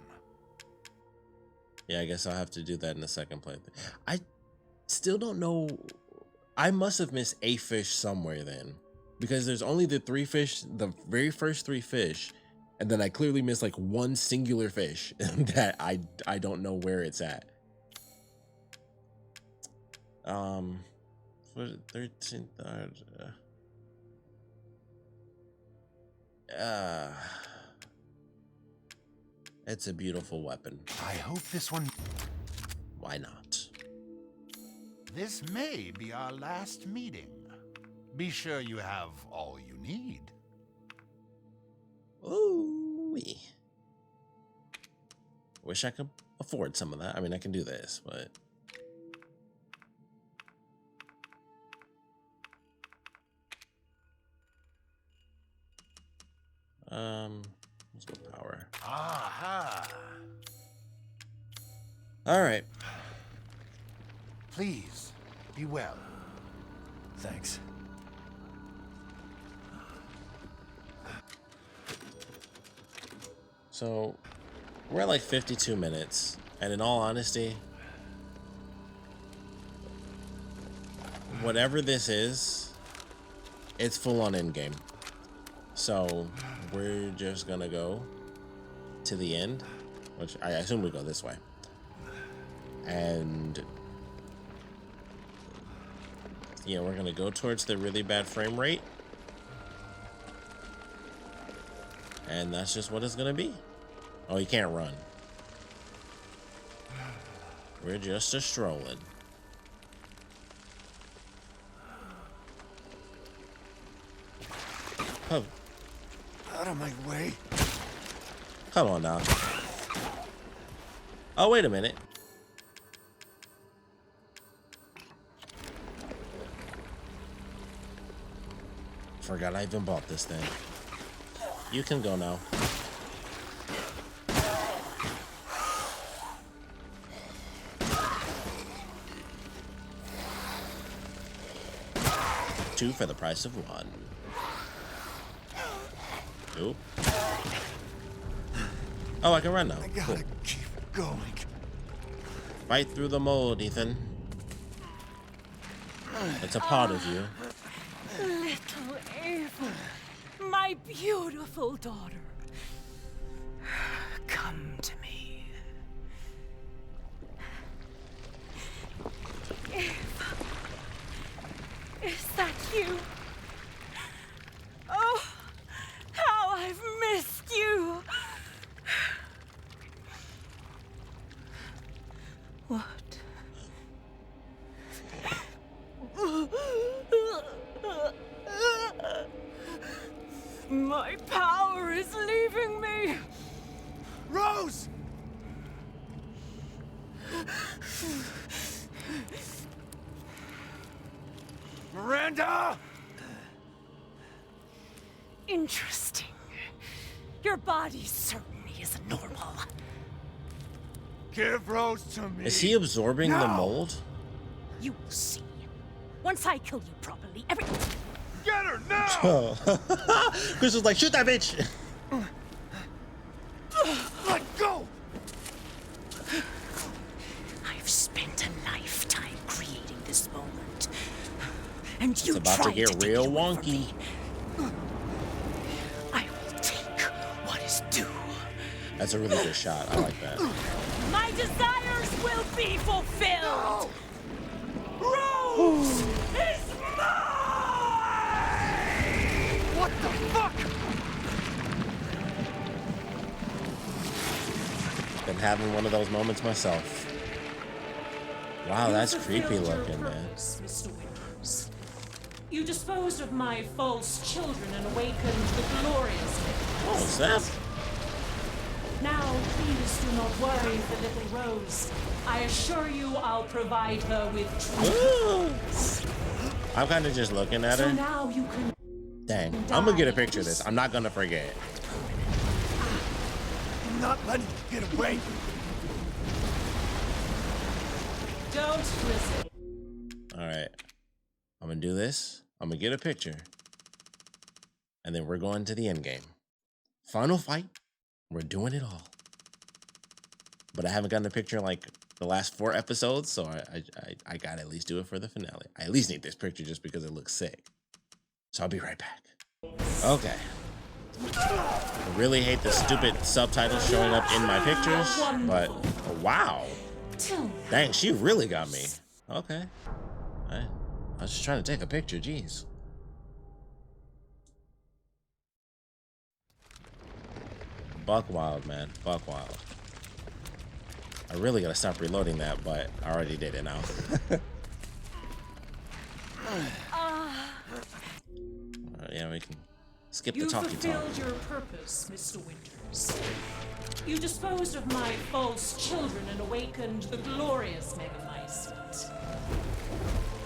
Yeah, I guess I'll have to do that in the second playthrough. I still don't know. I must have missed a fish somewhere then. Because there's only the 3 fish, the very first 3 fish. And then I clearly missed like one singular fish that I don't know where it's at. What 13th? It's a beautiful weapon. I hope this one... Why not? This may be our last meeting. Be sure you have all you need. Ooh. Wish I could afford some of that. I mean, I can do this, but... let's go power. Aha! All right. Please, be well. Thanks. So, we're at like 52 minutes, and in all honesty, whatever this is, it's full on end game. So, we're just gonna go to the end, which I assume we go this way. And, yeah, we're gonna go towards the really bad frame rate. And that's just what it's gonna be. Oh, you can't run. We're just a strolling. Oh. Out of my way. Come on now. Oh, wait a minute. Forgot I even bought this thing. You can go now. Two for the price of one. Ooh. Oh, I can run now. I gotta keep going. Fight through the mold, Ethan. It's a part of you. Little Ava, my beautiful daughter. Come to me. Ava, is that you? Oh, how I've missed you. What? My power is leaving me. Rose! Miranda! Interesting. Your body certainly isn't normal. Give Rose to me. Is he absorbing the mold? You will see. Once I kill you properly, everything. Get her now! Chris was like, shoot that bitch! Let go! I've spent a lifetime creating this moment. get real wonky. I will take what is due. That's a really good shot. I like that. My desires will be fulfilled. Rose is mine! What the fuck? Been having one of those moments myself. Wow, that's creepy looking, man. Mr. Winters. You disposed of my false children and awakened the glorious. Oh, snap. Now, please do not worry for little Rose. I assure you I'll provide her with truth. I'm kind of just looking at So her. now you can... Dang, I'm gonna get a picture of this. I'm not gonna forget. I'm not letting you get away. Don't listen. All right, I'm gonna do this. I'm gonna get a picture, and then we're going to the end game. Final fight. We're doing it all. But I haven't gotten a picture in like the last 4 episodes, so I gotta at least do it for the finale. I at least need this picture just because it looks sick. So I'll be right back. Okay. I really hate the stupid subtitles showing up in my pictures, but oh, wow. Dang, she really got me. Okay. I was just trying to take a picture, jeez. Buck wild, man. Buck wild. I really gotta stop reloading that, but I already did it now. Yeah, we can skip the talkie talk. You fulfilled your purpose, Mr. Winters. You disposed of my false children and awakened the glorious Megamycete.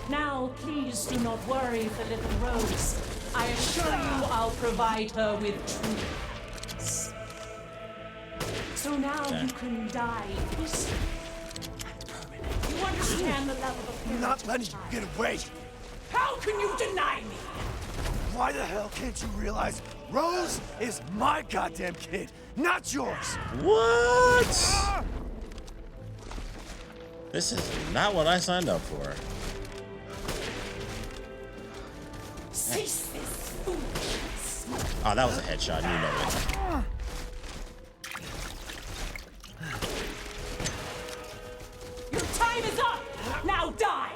Now, please do not worry for little Rose. I assure you I'll provide her with truth. So now you can die peacefully and permanently. You understand the level of I'm not letting you get away. How can you deny me? Why the hell can't you realize Rose is my goddamn kid, not yours? What? This is not what I signed up for. Cease this foolishness. Oh, that was a headshot. You know it. Your time is up. Now die.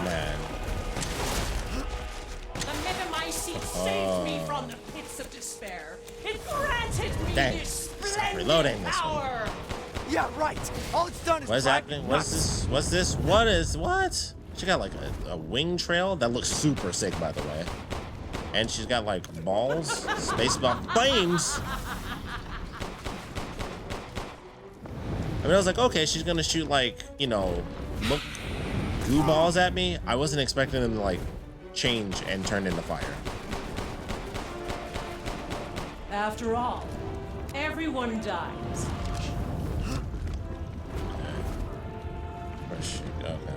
Man. The Megamycete saved me from the pits of despair. It granted me Dang. this Stop splendid reloading this power. one. Yeah, right. All it's done is What's happening? What's this? What's this? What is what? She got like a wing trail that looks super sick, by the way. And she's got like balls, spaceball flames. I mean, I was like, okay, she's gonna shoot like, you know, look goo balls at me. I wasn't expecting them to like change and turn into fire. After all, everyone dies. Where's she? Okay.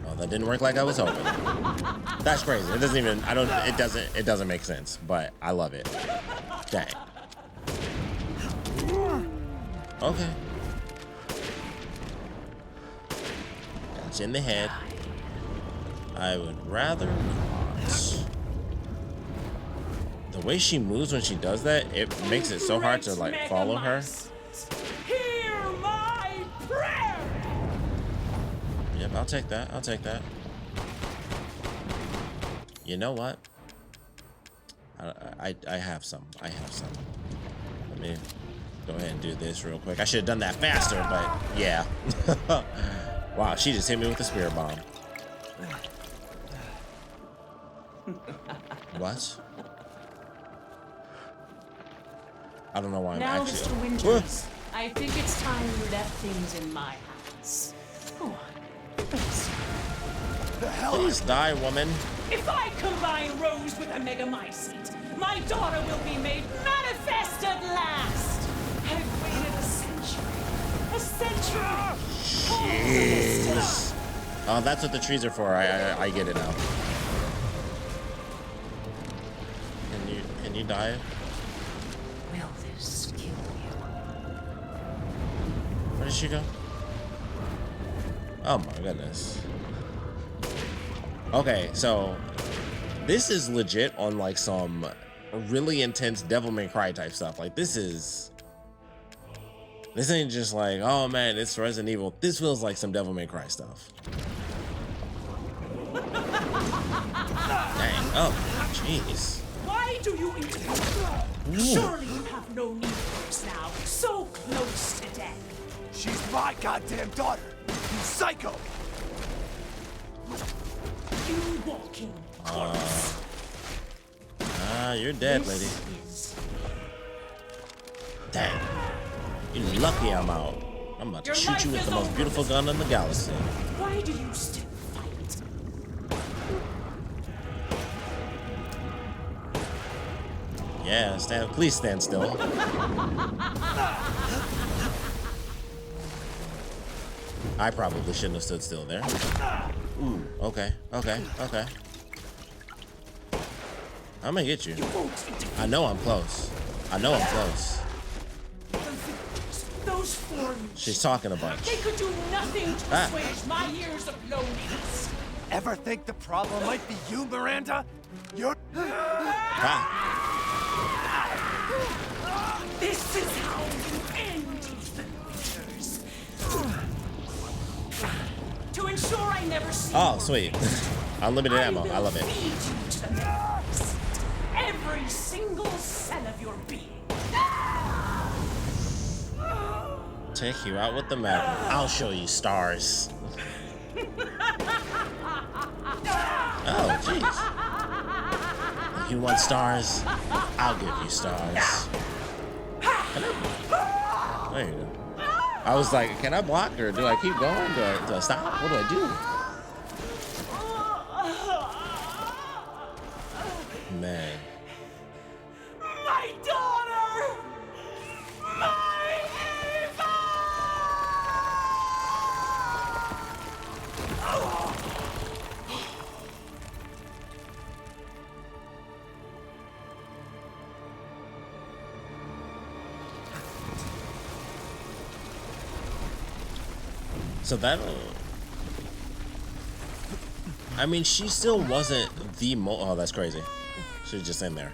Well, that didn't work like I was hoping. That's crazy. It doesn't even. It doesn't make sense. But I love it. Dang. Okay. That's in the head. I would rather not. The way she moves when she does that, it makes it so hard to like follow her. Hear my prayer. Yep, I'll take that. I'll take that. You know what? I have some. I have some. Let me go ahead and do this real quick. I should have done that faster, but yeah. Wow, she just hit me with a spirit bomb. What? I don't know why I'm Now, actually. Mr. Winters, I think it's time you left things in my hands. Go on. The hell? Please die, woman. If I combine Rose with a Megamycete, my daughter will be made manifest at last. I've waited a century. A century. Jeez. Oh, that's what the trees are for. I get it now. Can you die? Will this kill you? Where did she go? Oh my goodness. Okay, so this is legit on like some really intense Devil May Cry type stuff. Like this ain't just like, oh man, it's Resident Evil. This feels like some Devil May Cry stuff. Dang. Oh, jeez. Why do you interfere? Surely you have no need for us now. So close to death. She's my goddamn daughter. You psycho. You walking corpse. You're dead, lady. Dang. You're lucky I'm out. I'm about to shoot you with the most beautiful gun in the galaxy. Why do you still fight? Yeah, please stand still. I probably shouldn't have stood still there. Ooh, okay. I'm gonna get you. I know I'm close. Those forms. She's talking a bunch. They could do nothing to assuage my years of loneliness. Ever think the problem might be you, Miranda? You're... This is how you end Ethan Winters. To ensure I never see. Oh, sweet. Unlimited ammo. I love it. Feed you to the max. Every single cell of your being. Take you out with the map. I'll show you stars. Oh, jeez. You want stars? I'll give you stars. There you go. I was like, can I block or do I keep going? Do I stop? What do I do? Man. My daughter! My Eva! So that, I mean, she still wasn't the oh, that's crazy. She was just in there.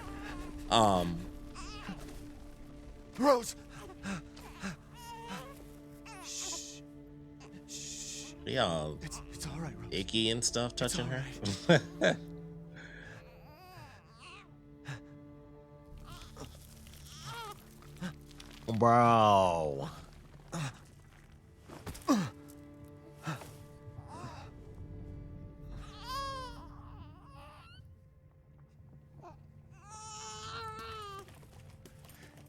Rose. Yeah, it's all right, Rose. Icky and stuff touching her. Bro.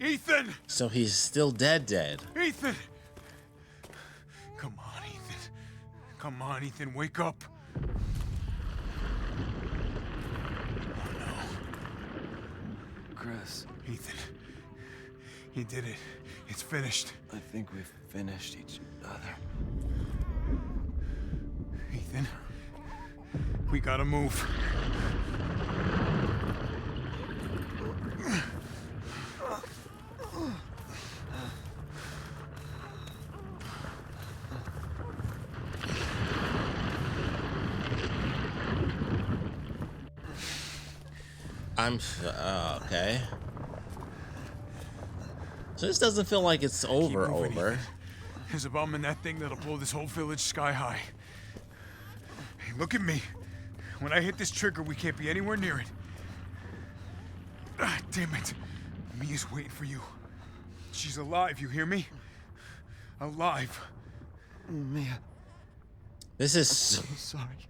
Ethan! So he's still dead. Ethan! Come on, Ethan. Come on, Ethan, wake up. Oh, no. Chris. Ethan. You did it. It's finished. I think we've finished each other. Ethan. We gotta move. I'm okay. So this doesn't feel like it's over. There's a bomb in that thing that'll blow this whole village sky high. Hey, look at me. When I hit this trigger, we can't be anywhere near it. Ah, damn it. Mia's waiting for you. She's alive, you hear me? Alive. Mia. This is so sorry.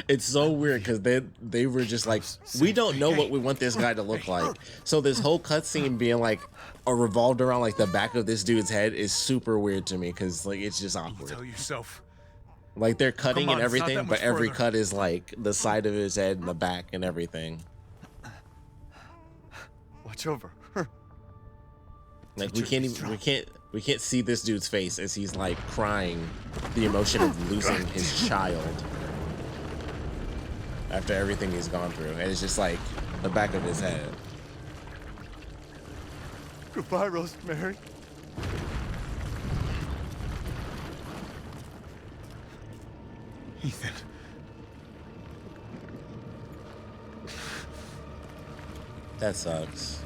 It's so weird because they were just like, we don't know what we want this guy to look like. So this whole cutscene being like revolved around like the back of this dude's head is super weird to me because like it's just awkward. Tell yourself. Like they're cutting and it's not everything, that but much every further. cut is like the side of his head and the back and everything. Watch over her. Like we can't see this dude's face as he's like crying the emotion of losing his child after everything he's gone through, and it's just like the back of his head. Goodbye, Rosemary. Ethan. That sucks.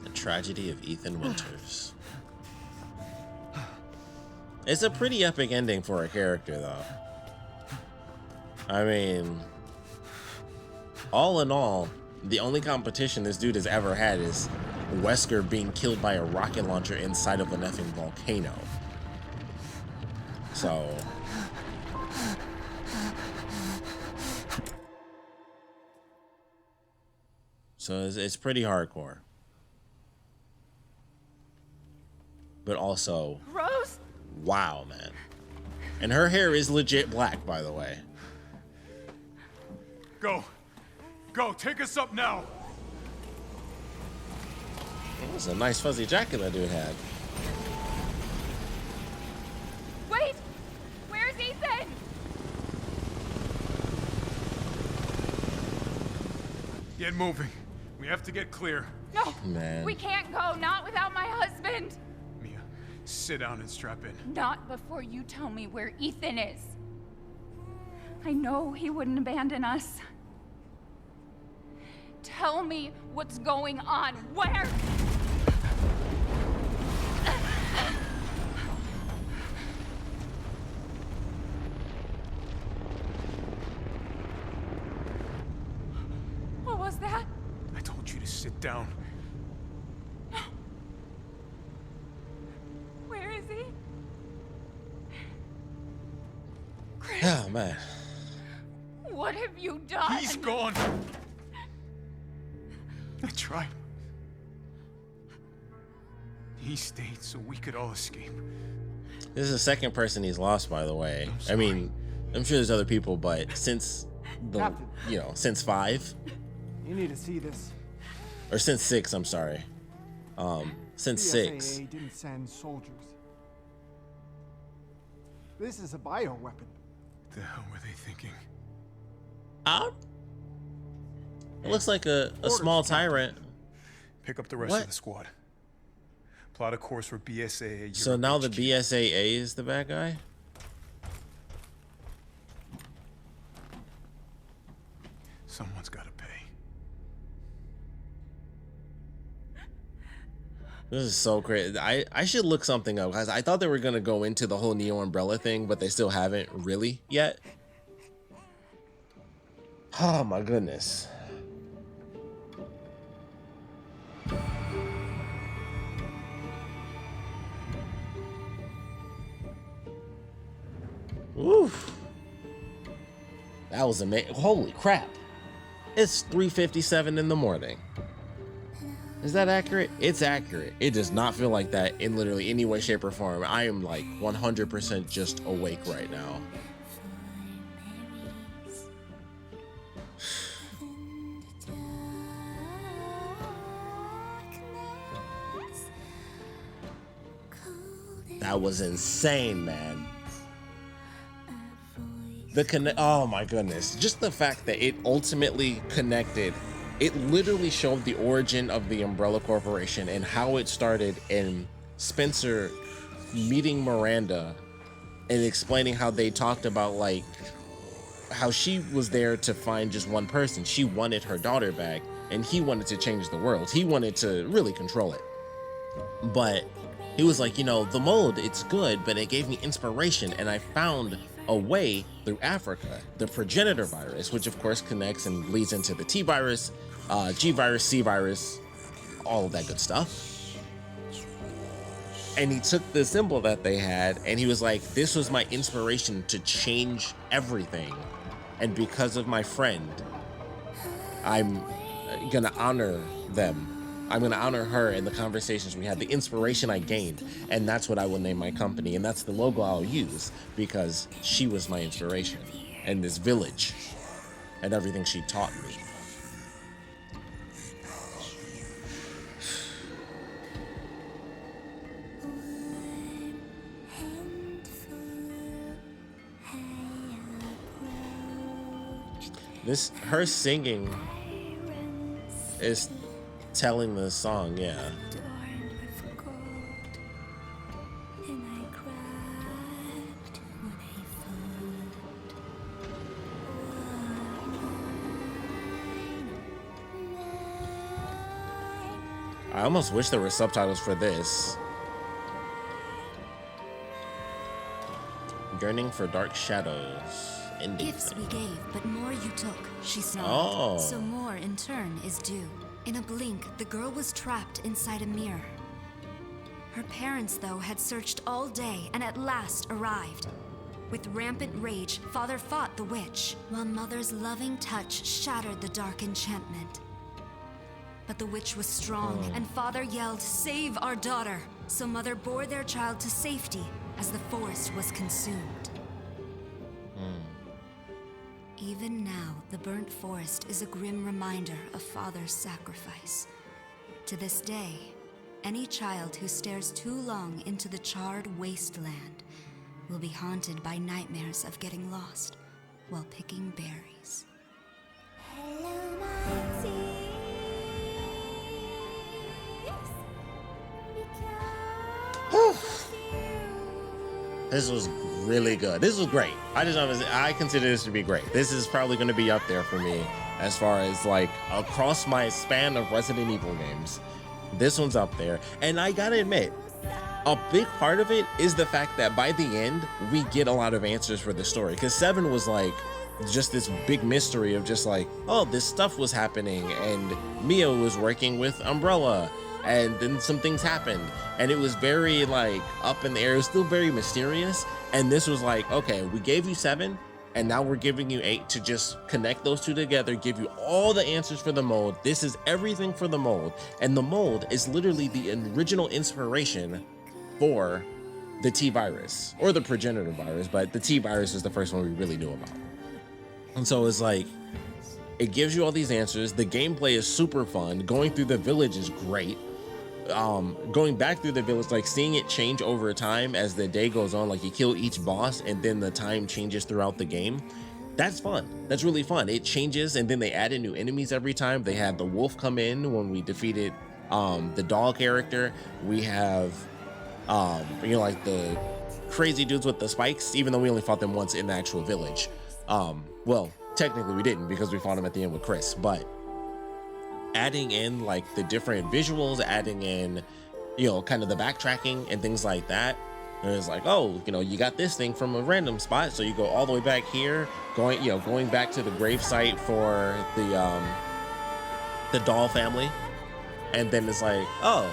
The tragedy of Ethan Winters. It's a pretty epic ending for a character, though. I mean, all in all, the only competition this dude has ever had is Wesker being killed by a rocket launcher inside of an effing volcano. So it's pretty hardcore. But also, Rose? Wow, man. And her hair is legit black, by the way. Go. Go, take us up now. It was a nice fuzzy jacket that dude had. Wait! Where's Ethan? Get moving. We have to get clear. No, man. We can't go, not without my husband. Mia, sit down and strap in. Not before you tell me where Ethan is. I know he wouldn't abandon us. Tell me what's going on. Where? What was that? I told you to sit down. Where is he? Chris, Oh, man. what have you done? He's gone. I tried. He stayed so we could all escape. This is the second person he's lost, by the way. I mean, I'm sure there's other people, but since the, Captain. you know, since 5 You need to see this. or since 6, I'm sorry. Since 6. BSAA didn't send soldiers. This is a bioweapon. What the hell were they thinking? It looks like a small tyrant. Pick up the rest of the squad. Plot a course for BSAA. So Europe now the HQ. BSAA is the bad guy? Someone's got to pay. This is so crazy. I should look something up, guys. I thought they were going to go into the whole Neo Umbrella thing, but they still haven't really yet. Oh my goodness. Oof. That was amazing. Holy crap. It's 3:57 in the morning. Is that accurate? It's accurate. It does not feel like that in literally any way, shape, or form. I am like 100% just awake right now. That was insane, man. Oh my goodness. Just the fact that it ultimately connected. It literally showed the origin of the Umbrella Corporation and how it started in Spencer meeting Miranda and explaining how they talked about like how she was there to find just one person. She wanted her daughter back and he wanted to change the world. He wanted to really control it. But he was like, you know, the mold, it's good, but it gave me inspiration and I found a way through Africa, the progenitor virus, which of course connects and leads into the T virus, G virus, C virus, all of that good stuff. And he took the symbol that they had and he was like, this was my inspiration to change everything. And because of my friend, I'm gonna honor them. I'm gonna honor her and the conversations we had, the inspiration I gained, and that's what I will name my company, and that's the logo I'll use because she was my inspiration and this village and everything she taught me. Her singing is telling the song, yeah. I almost wish there were subtitles for this. Yearning for dark shadows. Ending Gifts thing. we gave, but more you took, she snarled. Oh. So more, in turn, is due. In a blink, the girl was trapped inside a mirror. Her parents, though, had searched all day and at last arrived. With rampant rage, Father fought the witch, while Mother's loving touch shattered the dark enchantment. But the witch was strong, and Father yelled, "Save our daughter!" So Mother bore their child to safety as the forest was consumed. Even now, the burnt forest is a grim reminder of Father's sacrifice. To this day, any child who stares too long into the charred wasteland will be haunted by nightmares of getting lost while picking berries. This was really good. This was great. I consider this to be great. This is probably going to be up there for me as far as like across my span of Resident Evil games. This one's up there. And I gotta admit, a big part of it is the fact that by the end, we get a lot of answers for the story. Because 7 was like just this big mystery of just like, oh, this stuff was happening and Mia was working with Umbrella. And then some things happened and it was very like up in the air. It was still very mysterious. And this was like, okay, we gave you 7 and now we're giving you 8 to just connect those two together, give you all the answers for the mold. This is everything for the mold. And the mold is literally the original inspiration for the T-virus or the progenitor virus, but the T-virus is the first one we really knew about. And so it's like, it gives you all these answers. The gameplay is super fun. Going through the village is great. Going back through the village, like seeing it change over time as the day goes on, like you kill each boss and then the time changes throughout the game. That's fun. That's really fun. It changes and then they add in new enemies every time. They had the wolf come in when we defeated the dog character. We have like the crazy dudes with the spikes, even though we only fought them once in the actual village. Well, technically we didn't because we fought them at the end with Chris, but adding in like the different visuals, adding in, kind of the backtracking and things like that. And it's like, oh, you got this thing from a random spot. So you go all the way back here, going back to the grave site for the doll family. And then it's like, oh,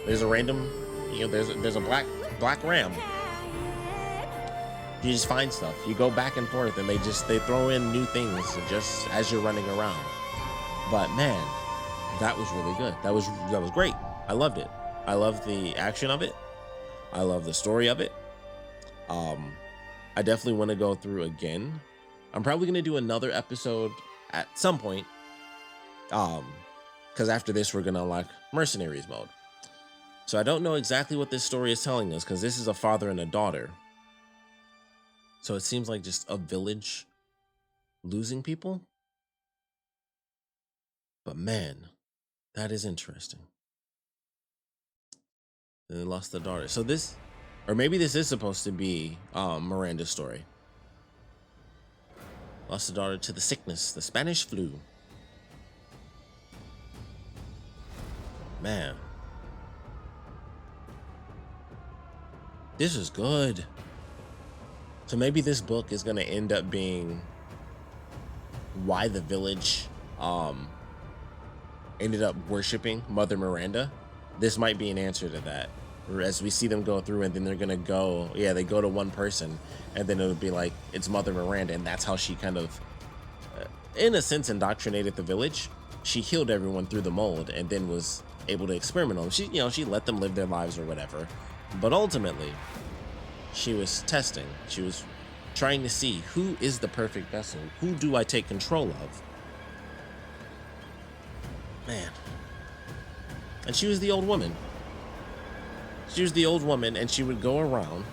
there's a random, there's a black ram. You just find stuff. You go back and forth and they throw in new things just as you're running around. But man, that was really good. That was great. I loved it. I love the action of it. I love the story of it. I definitely want to go through again. I'm probably going to do another episode at some point. Because after this, we're going to unlock Mercenaries mode. So I don't know exactly what this story is telling us because this is a father and a daughter. So it seems like just a village losing people. But man, that is interesting. And they lost the daughter. So this, or maybe this is supposed to be Miranda's story. Lost the daughter to the sickness, the Spanish flu. Man. This is good. So maybe this book is going to end up being why the village ended up worshiping Mother Miranda. This might be an answer to that. As we see them go through and then they're going to go, they go to one person and then it'll be like, it's Mother Miranda. And that's how she kind of, in a sense, indoctrinated the village. She healed everyone through the mold and then was able to experiment on them. She let them live their lives or whatever. But ultimately, she was testing. She was trying to see who is the perfect vessel. Who do I take control of? Man. And she was the old woman. She was the old woman and she would go around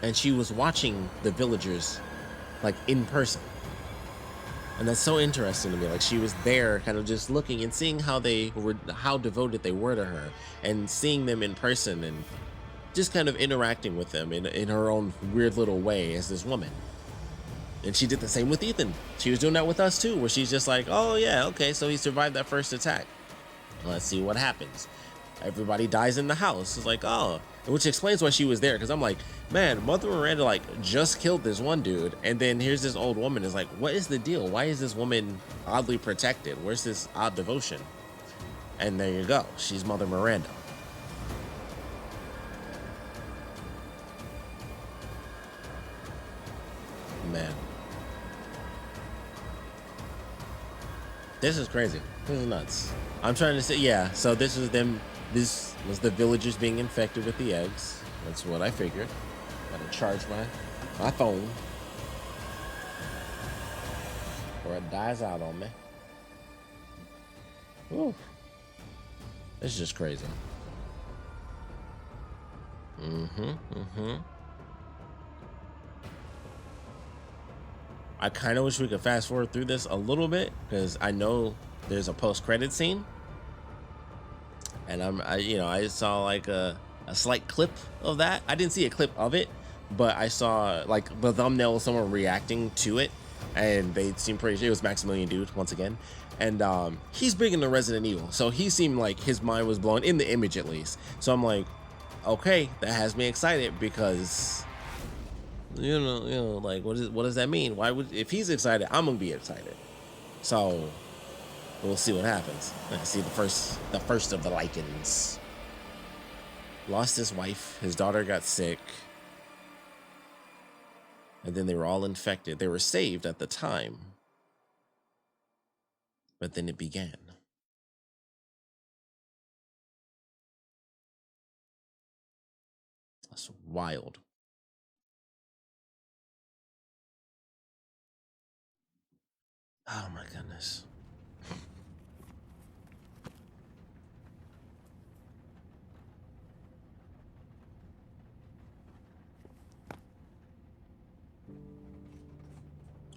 and she was watching the villagers like in person. And that's so interesting to me. Like, she was there kind of just looking and seeing how devoted they were to her, and seeing them in person and just kind of interacting with them in her own weird little way as this woman. And she did the same with Ethan. She was doing that with us too, where she's just like, oh yeah, okay, so he survived that first attack. Let's see what happens. Everybody dies in the house. It's like, oh, which explains why she was there. Because I'm like, man, Mother Miranda like just killed this one dude, and then here's this old woman. Is like, what is the deal? Why is this woman oddly protected? Where's this odd devotion? And there you go. She's Mother Miranda. Man, this is crazy. This is nuts. I'm trying to say, yeah, so this was them. This was the villagers being infected with the eggs. That's what I figured. Gotta charge my phone, or it dies out on me. Ooh, this is just crazy. I kind of wish we could fast forward through this a little bit, because I know there's a post-credit scene, and I saw like a slight clip of that. I didn't see a clip of it, but I saw like the thumbnail of someone reacting to it, and they seemed pretty. It was Maximilian Dude once again, and he's big into Resident Evil, so he seemed like his mind was blown in the image at least. So I'm like, okay, that has me excited, because you know, like what does that mean? Why would, if he's excited, I'm gonna be excited. So we'll see what happens. I see the first of the Lycans. Lost his wife, his daughter got sick, and then they were all infected. They were saved at the time, but then it began. That's wild. Oh my goodness.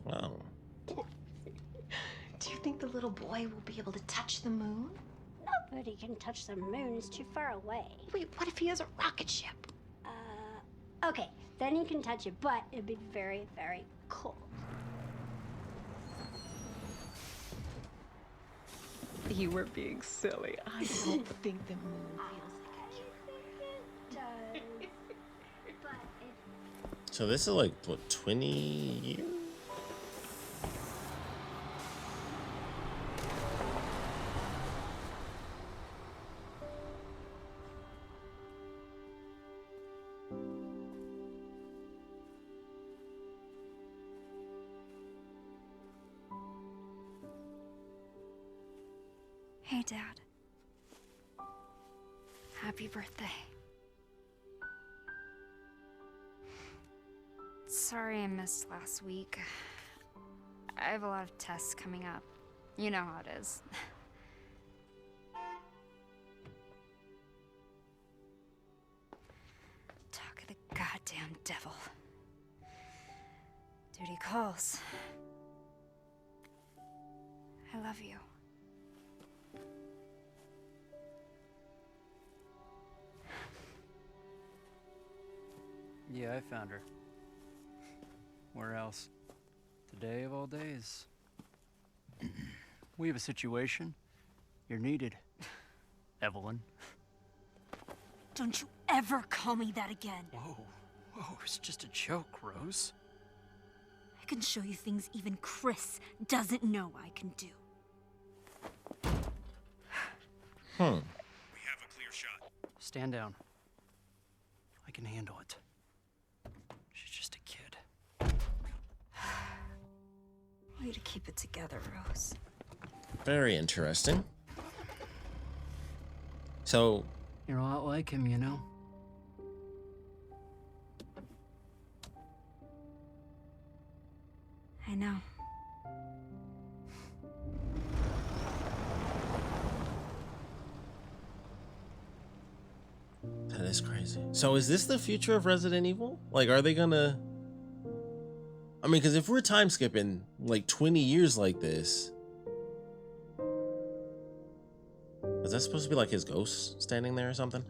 Wow. Do you think the little boy will be able to touch the moon? Nobody can touch the moon. It's too far away. Wait, what if he has a rocket ship? Okay, then you can touch it, but it'd be very, very cold. You were being silly. I don't think the moon feels like it does. So this is like, what, 20 years? Hey, Dad. Happy birthday. Sorry I missed last week. I have a lot of tests coming up. You know how it is. Talk of the goddamn devil. Duty calls. I love you. Yeah, I found her. Where else? Today of all days. We have a situation. You're needed, Evelyn. Don't you ever call me that again. Whoa, it's just a joke, Rose. I can show you things even Chris doesn't know I can do. We have a clear shot. Stand down. I can handle it. She's just a kid. Way to keep it together, Rose. Very interesting. So you're a lot like him, you know? I know. That is crazy. So is this the future of Resident Evil? Like, are they gonna... I mean, because if we're time skipping like 20 years like this, is that supposed to be like his ghost standing there or something?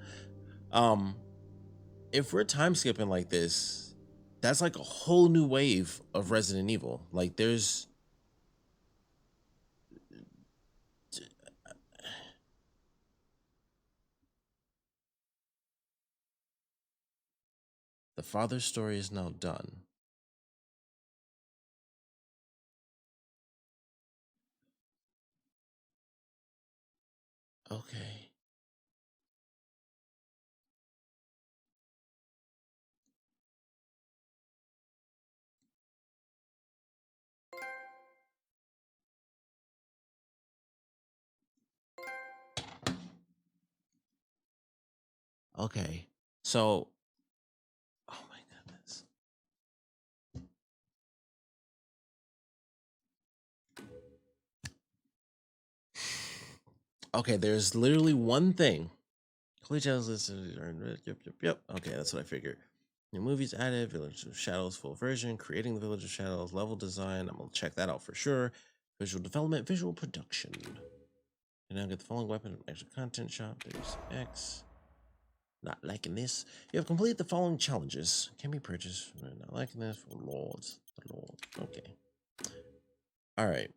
If we're time skipping like this, that's like a whole new wave of Resident Evil. Like there's the father's story is now done. Okay. Okay. So, oh my goodness. Okay, there's literally one thing. Yep. Okay, that's what I figured. New movies added, Village of Shadows full version, creating the Village of Shadows, level design. I'm gonna check that out for sure. Visual development, visual production. And now get the following weapon, extra content shop. There's X. Not liking this. You have completed the following challenges. Can be purchased. Not liking this. For Lords. The Lord. Okay. Alright.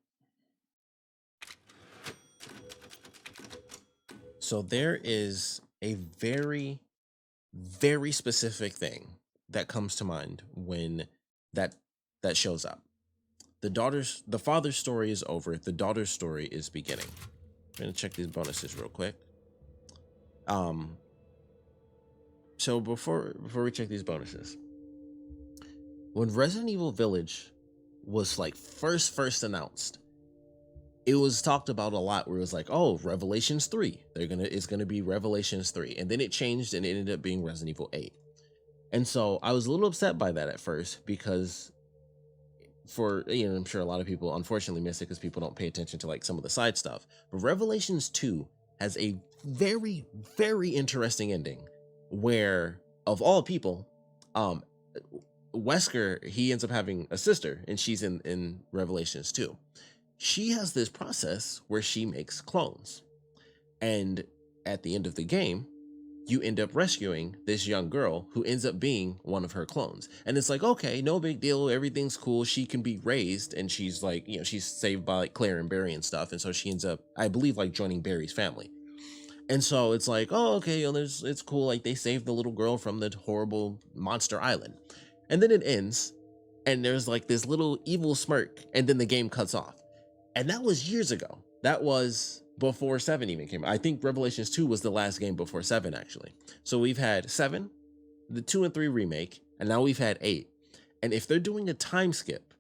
So there is a very, very specific thing that comes to mind when that shows up. The father's story is over. The daughter's story is beginning. I'm gonna check these bonuses real quick. So before we check these bonuses, when Resident Evil Village was like first announced, it was talked about a lot where it was like, oh, Revelations 3. It's gonna be Revelations 3. And then it changed and it ended up being Resident Evil 8. And so I was a little upset by that at first because I'm sure a lot of people unfortunately miss it because people don't pay attention to like some of the side stuff. But Revelations 2 has a very, very interesting ending where, of all people, Wesker, he ends up having a sister and she's in Revelations 2. She has this process where she makes clones. And at the end of the game, you end up rescuing this young girl who ends up being one of her clones. And it's like, okay, no big deal. Everything's cool. She can be raised and she's like, she's saved by like Claire and Barry and stuff. And so she ends up, I believe, like joining Barry's family. And so it's like, oh, okay, it's cool. Like they saved the little girl from the horrible monster island. And then it ends and there's like this little evil smirk and then the game cuts off. And that was years ago. That was before 7 even came out. I think Revelations 2 was the last game before 7, actually. So we've had 7, the 2 and 3 remake, and now we've had 8. And if they're doing a time skip,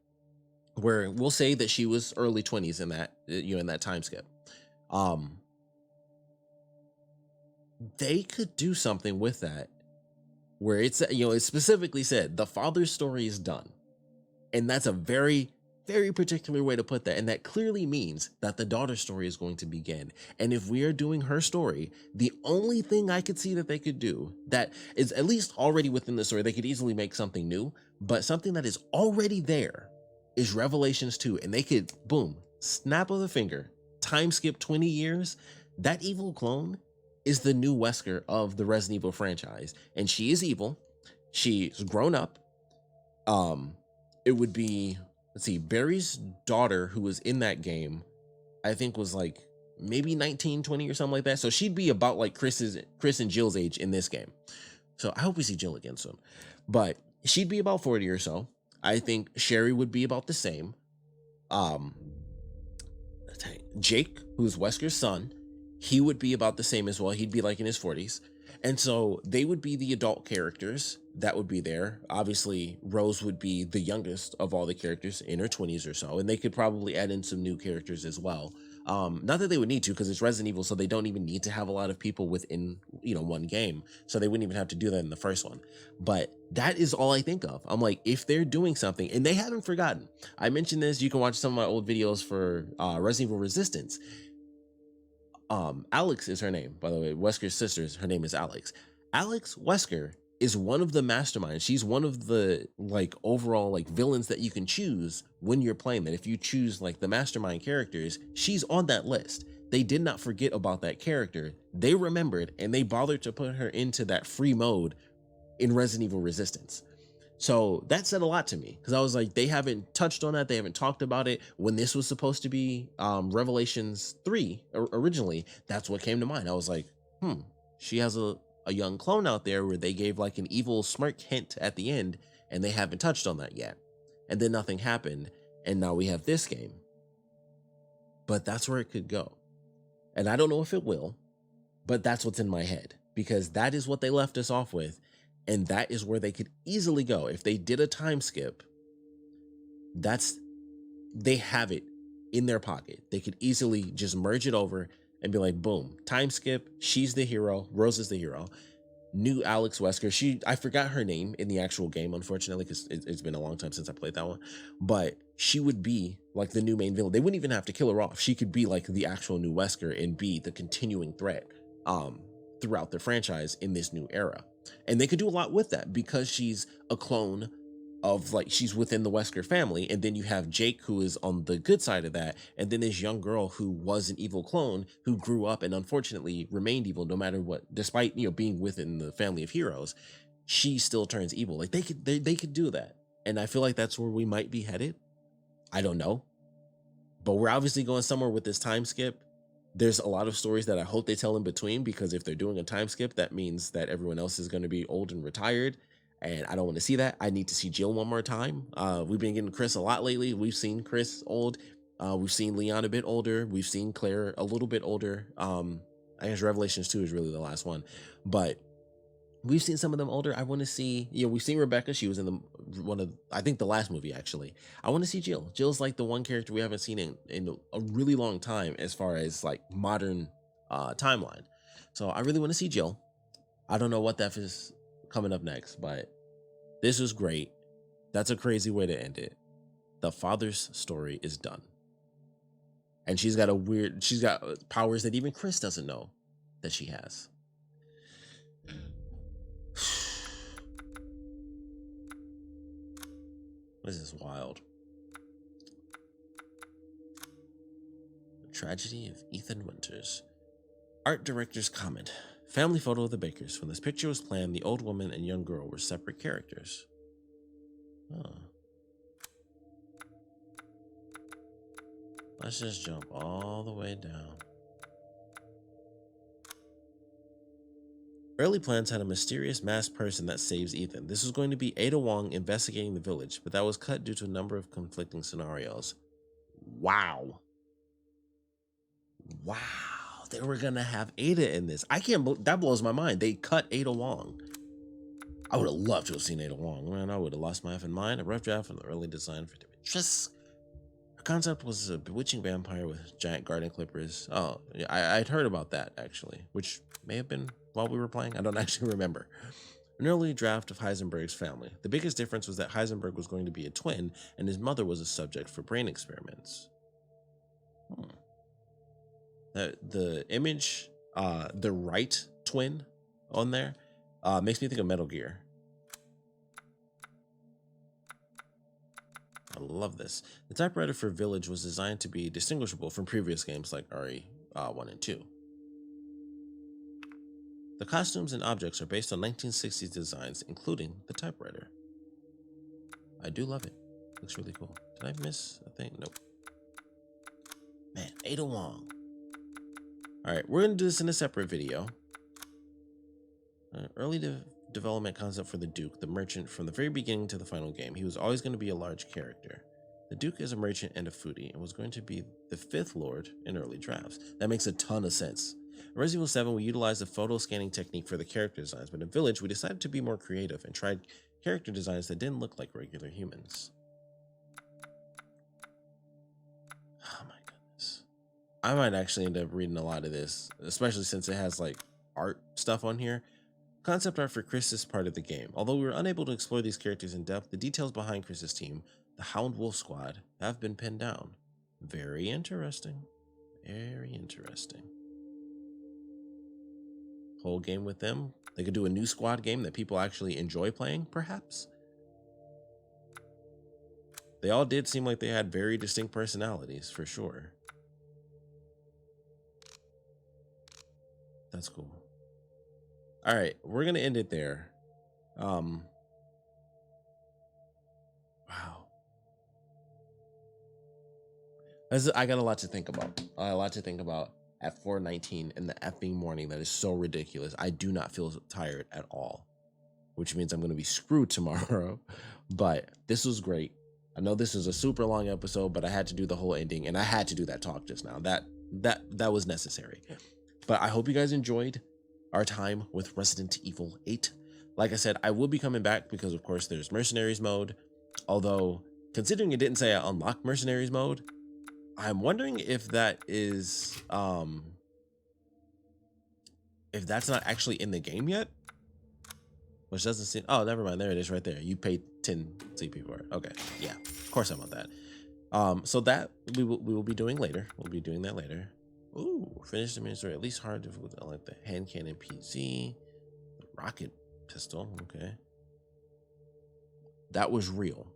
where we'll say that she was early 20s in that, in that time skip, they could do something with that, where it's, it specifically said the father's story is done. And that's a very, very particular way to put that. And that clearly means that the daughter's story is going to begin. And if we are doing her story, the only thing I could see that they could do that is at least already within the story, they could easily make something new, but something that is already there is Revelations 2. And they could, boom, snap of the finger, time skip 20 years. That evil clone is the new Wesker of the Resident Evil franchise. And she is evil. She's grown up. It would be, let's see, Barry's daughter, who was in that game, I think was like maybe 19, 20 or something like that. So she'd be about like Chris and Jill's age in this game. So I hope we see Jill again soon. But she'd be about 40 or so. I think Sherry would be about the same. Jake, who's Wesker's son, he would be about the same as well. He'd be like in his 40s. And so they would be the adult characters that would be there. Obviously, Rose would be the youngest of all the characters in her 20s or so. And they could probably add in some new characters as well. Not that they would need to, because it's Resident Evil, so they don't even need to have a lot of people within, one game. So they wouldn't even have to do that in the first one. But that is all I think of. I'm like, if they're doing something, and they haven't forgotten. I mentioned this, you can watch some of my old videos for Resident Evil Resistance. Alex is her name, by the way. Wesker's sister, her name is Alex. Alex Wesker is one of the masterminds. She's one of the like overall like villains that you can choose when you're playing that. If you choose like the mastermind characters, she's on that list. They did not forget about that character. They remembered and they bothered to put her into that free mode in Resident Evil Resistance. So that said a lot to me because I was like, they haven't touched on that. They haven't talked about it when this was supposed to be Revelations 3 originally. That's what came to mind. I was like, she has a young clone out there where they gave like an evil smirk hint at the end and they haven't touched on that yet. And then nothing happened. And now we have this game. But that's where it could go. And I don't know if it will, but that's what's in my head because that is what they left us off with. And that is where they could easily go. If they did a time skip, they have it in their pocket. They could easily just merge it over and be like, boom, time skip. She's the hero. Rose is the hero. New Alex Wesker. I forgot her name in the actual game, unfortunately, because it's been a long time since I played that one. But she would be like the new main villain. They wouldn't even have to kill her off. She could be like the actual new Wesker and be the continuing threat throughout the franchise in this new era. And they could do a lot with that because she's a clone of like, she's within the Wesker family. And then you have Jake, who is on the good side of that. And then this young girl who was an evil clone who grew up and unfortunately remained evil no matter what, despite, being within the family of heroes, she still turns evil. Like they could do that. And I feel like that's where we might be headed. I don't know, but we're obviously going somewhere with this time skip. There's a lot of stories that I hope they tell in between, because if they're doing a time skip, that means that everyone else is going to be old and retired. And I don't want to see that. I need to see Jill one more time. We've been getting Chris a lot lately. We've seen Chris old. We've seen Leon a bit older. We've seen Claire a little bit older. I guess Revelations 2 is really the last one, but we've seen some of them older. I want to see, we've seen Rebecca. She was in I think the last movie, actually. I want to see Jill. Jill's like the one character we haven't seen in a really long time as far as like modern timeline. So I really want to see Jill. I don't know what that is coming up next, but this was great. That's a crazy way to end it. The father's story is done. And she's got powers that even Chris doesn't know that she has. This is wild. The tragedy of Ethan Winters. Art director's comment. Family photo of the Bakers. When this picture was planned, the old woman and young girl were separate characters. Oh. Let's just jump all the way down. Early plans had a mysterious masked person that saves Ethan. This was going to be Ada Wong investigating the village, but that was cut due to a number of conflicting scenarios. Wow. Wow. They were going to have Ada in this. That blows my mind. They cut Ada Wong. I would have loved to have seen Ada Wong. Man, I would have lost my effing mind. A rough draft from the early design for Demetrius. Her concept was a bewitching vampire with giant garden clippers. Oh, yeah, I'd heard about that, actually, which may have been while we were playing. I don't actually remember. An early draft of Heisenberg's family. The biggest difference was that Heisenberg was going to be a twin, and his mother was a subject for brain experiments. The image, the right twin on there, makes me think of Metal Gear. I love this. The typewriter for Village was designed to be distinguishable from previous games like RE 1 and 2. The costumes and objects are based on 1960s designs, including the typewriter. I do love it. Looks really cool. Did I miss a thing? Nope. Man, Ada Wong. Alright, we're going to do this in a separate video. Early development concept for the Duke, the merchant, from the very beginning to the final game. He was always going to be a large character. The Duke is a merchant and a foodie, and was going to be the 5th Lord in early drafts. That makes a ton of sense. In Resident Evil 7, we utilized the photo scanning technique for the character designs, but in Village, we decided to be more creative and tried character designs that didn't look like regular humans. Oh my goodness. I might actually end up reading a lot of this, especially since it has like art stuff on here. Concept art for Chris is part of the game. Although we were unable to explore these characters in depth, the details behind Chris's team, the Hound Wolf Squad, have been pinned down. Very interesting. Very interesting. whole game with them. They could do a new squad game that people actually enjoy playing, perhaps. They all did seem like they had very distinct personalities, for sure. That's cool. All right, we're gonna end it there. Wow. I got a lot to think about. A lot to think about at 4:19 in the effing morning. That is so ridiculous. I do not feel tired at all, which means I'm gonna be screwed tomorrow. But this was great. I know this is a super long episode, but I had to do the whole ending, and I had to do that talk just now. That was necessary. But I hope you guys enjoyed our time with Resident Evil 8. Like I said, I will be coming back because, of course, there's Mercenaries mode. Although, considering it didn't say I unlocked Mercenaries mode, I'm wondering if that is, if that's not actually in the game yet. Which doesn't seem, oh, never mind. There it is right there. You paid 10 CP for it. Okay, yeah, of course I want that. So that we will be doing later. We'll be doing that later. Ooh, finish the ministry, at least hard difficulty. I like the hand cannon PZ, the rocket pistol. Okay, that was real.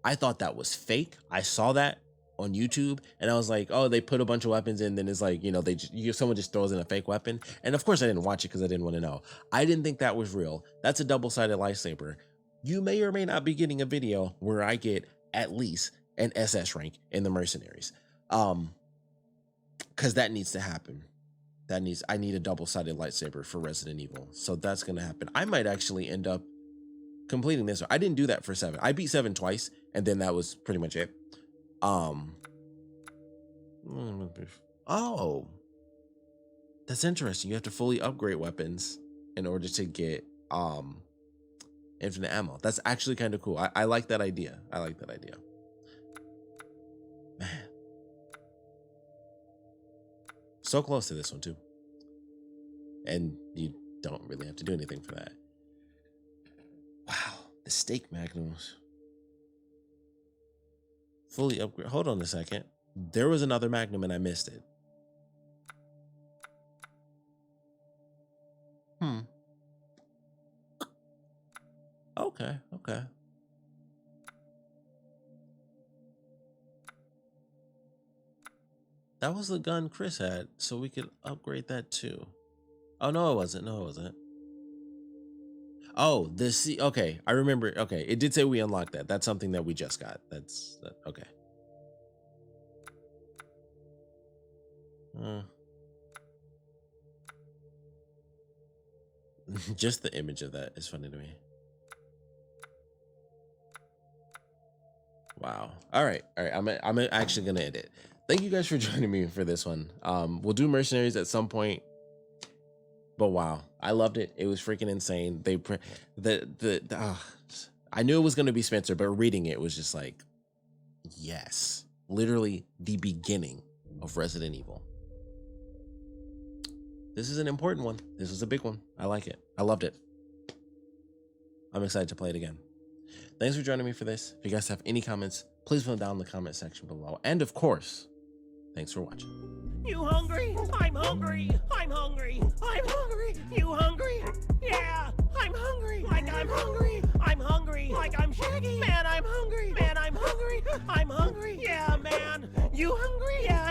I thought that was fake. I saw that on YouTube and I was like, oh, they put a bunch of weapons in, then it's like, you know, someone just throws in a fake weapon. And of course I didn't watch it because I didn't want to know. I didn't think that was real. That's a double-sided lightsaber. You may or may not be getting a video where I get at least an SS rank in the Mercenaries. Because that needs to happen. I need a double-sided lightsaber for Resident Evil. So that's gonna happen. I might actually end up completing this. I didn't do that for 7. I beat 7 twice, and then that was pretty much it. Oh, that's interesting. You have to fully upgrade weapons in order to get infinite ammo. That's actually kind of cool. I like that idea. I like that idea. Man, so close to this one too, and you don't really have to do anything for that. Wow, the steak magnums. Fully upgrade. Hold on a second. There was another magnum and I missed it. Okay. That was the gun Chris had, so we could upgrade that too. Oh, no, it wasn't. Oh, okay, I remember. Okay, it did say we unlocked that. That's something that we just got. Okay. Just the image of that is funny to me. Wow. All right. I'm actually gonna end it. Thank you guys for joining me for this one. We'll do Mercenaries at some point. But wow, I loved it. It was freaking insane. I knew it was gonna be Spencer, but reading it was just like, yes, literally the beginning of Resident Evil. This is an important one. This is a big one. I like it. I loved it. I'm excited to play it again. Thanks for joining me for this. If you guys have any comments, please put them down in the comment section below. And of course, thanks for watching. You hungry? I'm hungry. I'm hungry. I'm hungry. You hungry? Yeah, I'm hungry. Like I'm hungry. I'm hungry. Like I'm Shaggy. Man, I'm hungry. Man, I'm hungry. I'm hungry. Yeah, man. You hungry? Yeah.